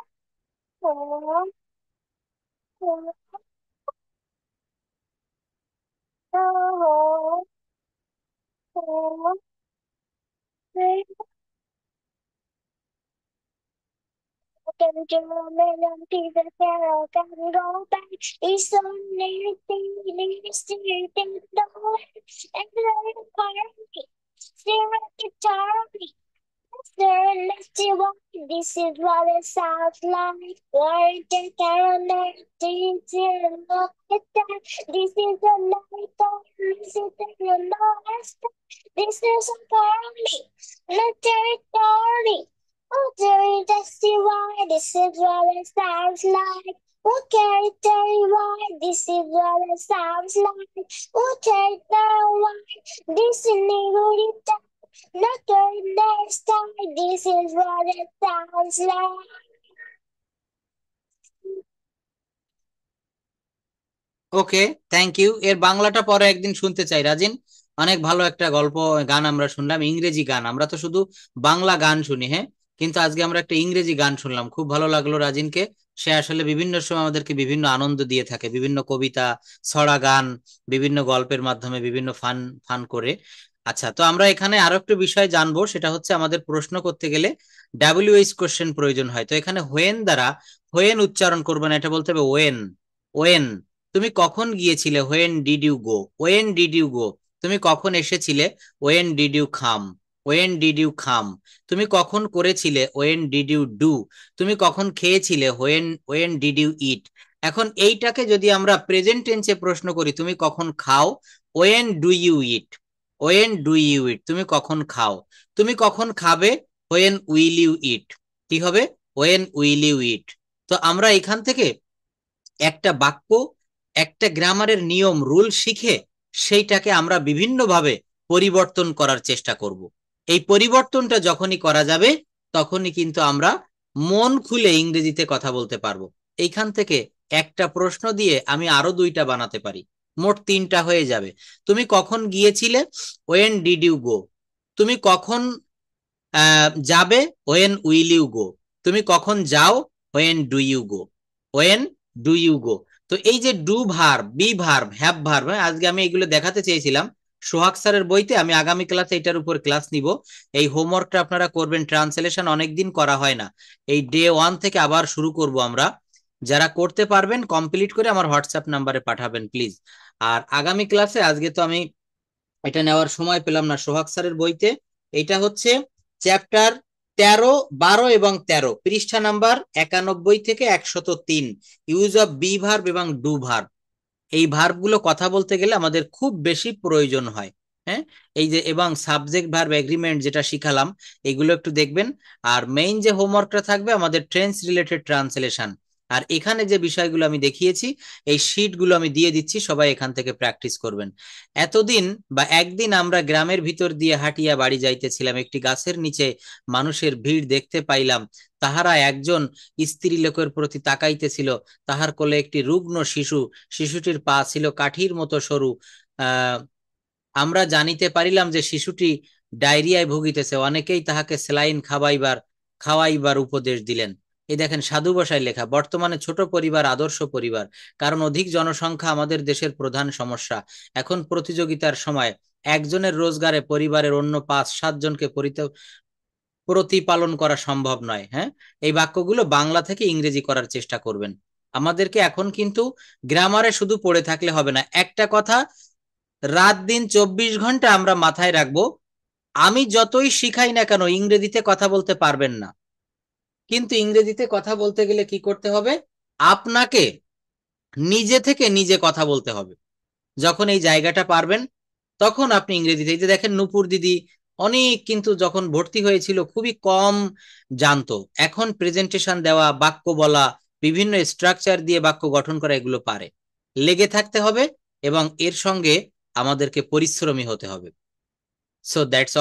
oh, oh, oh, oh. Can do a million pieces can go back. It's only irritating the words and the party. Zero guitar. This is what it sounds like. Word the calendar, this is not the time. This is a night of music that you know. This is a party, not territory. Oh, Jerry, that's the why. This is what it sounds like. Oh, Jerry, why? This is what it sounds like. Oh, Jerry, why? This is nigga. Not the next time. This is what it sounds like. Okay, thank you. এর বাংলাটা পরে একদিন শুনতে চাই রাজিন। অনেক ভালো একটা গল্প গান আমরা শুনলাম, ইংরেজি গান। আমরা তো শুধু বাংলা গান শুনি, হ্যাঁ, কিন্তু আজকে আমরা একটা ইংরেজি গান শুনলাম, খুব ভালো লাগলো রাজিনকে। সে আসলে বিভিন্ন সময় আমাদেরকে বিভিন্ন আনন্দ দিয়ে থাকে, বিভিন্ন কবিতা, ছড়া গান, বিভিন্ন গল্পের মাধ্যমে বিভিন্ন ফান ফান করে। আচ্ছা, তো আমরা এখানে আরো একটু বিষয় জানবো, সেটা হচ্ছে আমাদের প্রশ্ন করতে গেলে ডাব্লিউএইচ কোশ্চেন প্রয়োজন হয়। তো এখানে হোয়েন দ্বারা, হোয়েন উচ্চারণ করবে না, এটা বলতে হবে ওয়েন। ওয়েন, তুমি কখন গিয়েছিলে? When did you go? When did you go? তুমি কখন এসেছিলে? When did you come? When did you come? তুমি কখন করেছিলে? When did you do? তুমি কখন খেয়েছিলে? When when did you eat? এখন এইটাকে যদি আমরা প্রেজেন্ট টেন্সে প্রশ্ন করি, তুমি কখন খাও? When do you eat? When do you eat? তুমি কখন খাও? তুমি কখন খাবে? When will you eat? কি হবে? When will you eat? তো আমরা এখান থেকে একটা বাক্য, একটা গ্রামারের নিয়ম রুল শিখে সেইটাকে আমরা বিভিন্নভাবে পরিবর্তন করার চেষ্টা করব। এই পরিবর্তনটা যখনই করা যাবে তখনই কিন্তু আমরা মন খুলে ইংরেজিতে কথা বলতে পারবো। এইখান থেকে একটা প্রশ্ন দিয়ে আমি আরো দুইটা বানাতে পারি, মোট তিনটা হয়ে যাবে। তুমি কখন গিয়েছিলে? When did you go? তুমি কখন যাবে? When will you go? তুমি কখন যাও? When do you go? When do you go? তো এই যে do verb, be verb, have verb, আজকে আমি এগুলো দেখাতে চেয়েছিলাম সোহাগ স্যারের বইতে। আমি আগামী ক্লাসে এটার উপর ক্লাস নিব। এই হোমওয়ার্কটা আপনারা করবেন, ট্রান্সলেশন অনেকদিন করা হয় না, এই ডে 1 থেকে আবার শুরু করব আমরা। যারা করতে পারবেন কমপ্লিট করে আমার হোয়াটসঅ্যাপ নাম্বারে পাঠাবেন প্লিজ। আর আগামী ক্লাসে, আজকে তো আমি এটা নেওয়ার সময় পেলাম না, সোহাগ স্যারের বইতে এটা হচ্ছে চ্যাপ্টার 13, 12 এবং 13, পৃষ্ঠা নাম্বার 91 থেকে 103, ইউজ অফ বি ভার্ব এবং ডু ভার্ব। এই ভার্বগুলো কথা বলতে গেলে আমাদের খুব বেশি প্রয়োজন হয়, হ্যাঁ। এই যে এবং সাবজেক্ট ভার্ব এগ্রিমেন্ট যেটা শিখালাম, এগুলো একটু দেখবেন। আর মেইন যে হোমওয়ার্কটা থাকবে আমাদের টেন্স রিলেটেড ট্রান্সলেশন। আর এখানে যে বিষয়গুলো আমি দেখিয়েছি, এই শিটগুলো আমি দিয়ে দিচ্ছি, সবাই এখান থেকে প্র্যাকটিস করবেন। এতদিন বা একদিন আমরা গ্রামের ভিতর দিয়ে হাঁটিয়া বাড়ি যাইতেছিলাম, একটি গাছের নিচে মানুষের ভিড় দেখতে পাইলাম, তাহারা একজন স্ত্রীলোকের প্রতি তাকাইতেছিল, তাহার কোলে একটি রুগ্ন শিশু, শিশুটির পা ছিল কাঠির মতো সরু। আহ আমরা জানিতে পারিলাম যে শিশুটি ডায়রিয়ায় ভুগিতেছে, অনেকেই তাহাকে স্যালাইন খাওয়াইবার উপদেশ দিলেন। এই দেখেন সাধু ভাষায় লেখা। বর্তমানে ছোট পরিবার আদর্শ পরিবার, কারণ অধিক জনসংখ্যা আমাদের দেশের প্রধান সমস্যা। এখন প্রতিযোগিতার সময় একজনের রোজগারে পরিবারের অন্য 5-7 জনকে প্রতিপালন করা সম্ভব নয়। হ্যাঁ, এই বাক্যগুলো বাংলা থেকে ইংরেজি করার চেষ্টা করবেন। আমাদেরকে এখন কিন্তু গ্রামারে শুধু পড়ে থাকলে হবে না, একটা কথা রাত দিন 24 ঘন্টা আমরা মাথায় রাখবো, আমি যতই শিখাই না কেন ইংরেজিতে কথা বলতে পারবেন না। কিন্তু ইংরেজিতে কথা বলতে গেলে কি করতে হবে? আপনাকে নিজে থেকে নিজে কথা বলতে হবে। যখন এই জায়গাটা পারবেন তখন আপনি ইংরেজিতে, এই যে দেখেন নূপুর দিদি অনেক, কিন্তু যখন ভর্তি হয়েছিল খুবই কম জানতো। এখন প্রেজেন্টেশন দেওয়া, বাক্য বলা, বিভিন্ন স্ট্রাকচার দিয়ে বাক্য গঠন করা, এগুলো পারে। লেগে থাকতে হবে এবং এর সঙ্গে আমাদেরকে পরিশ্রমী হতে হবে। So that's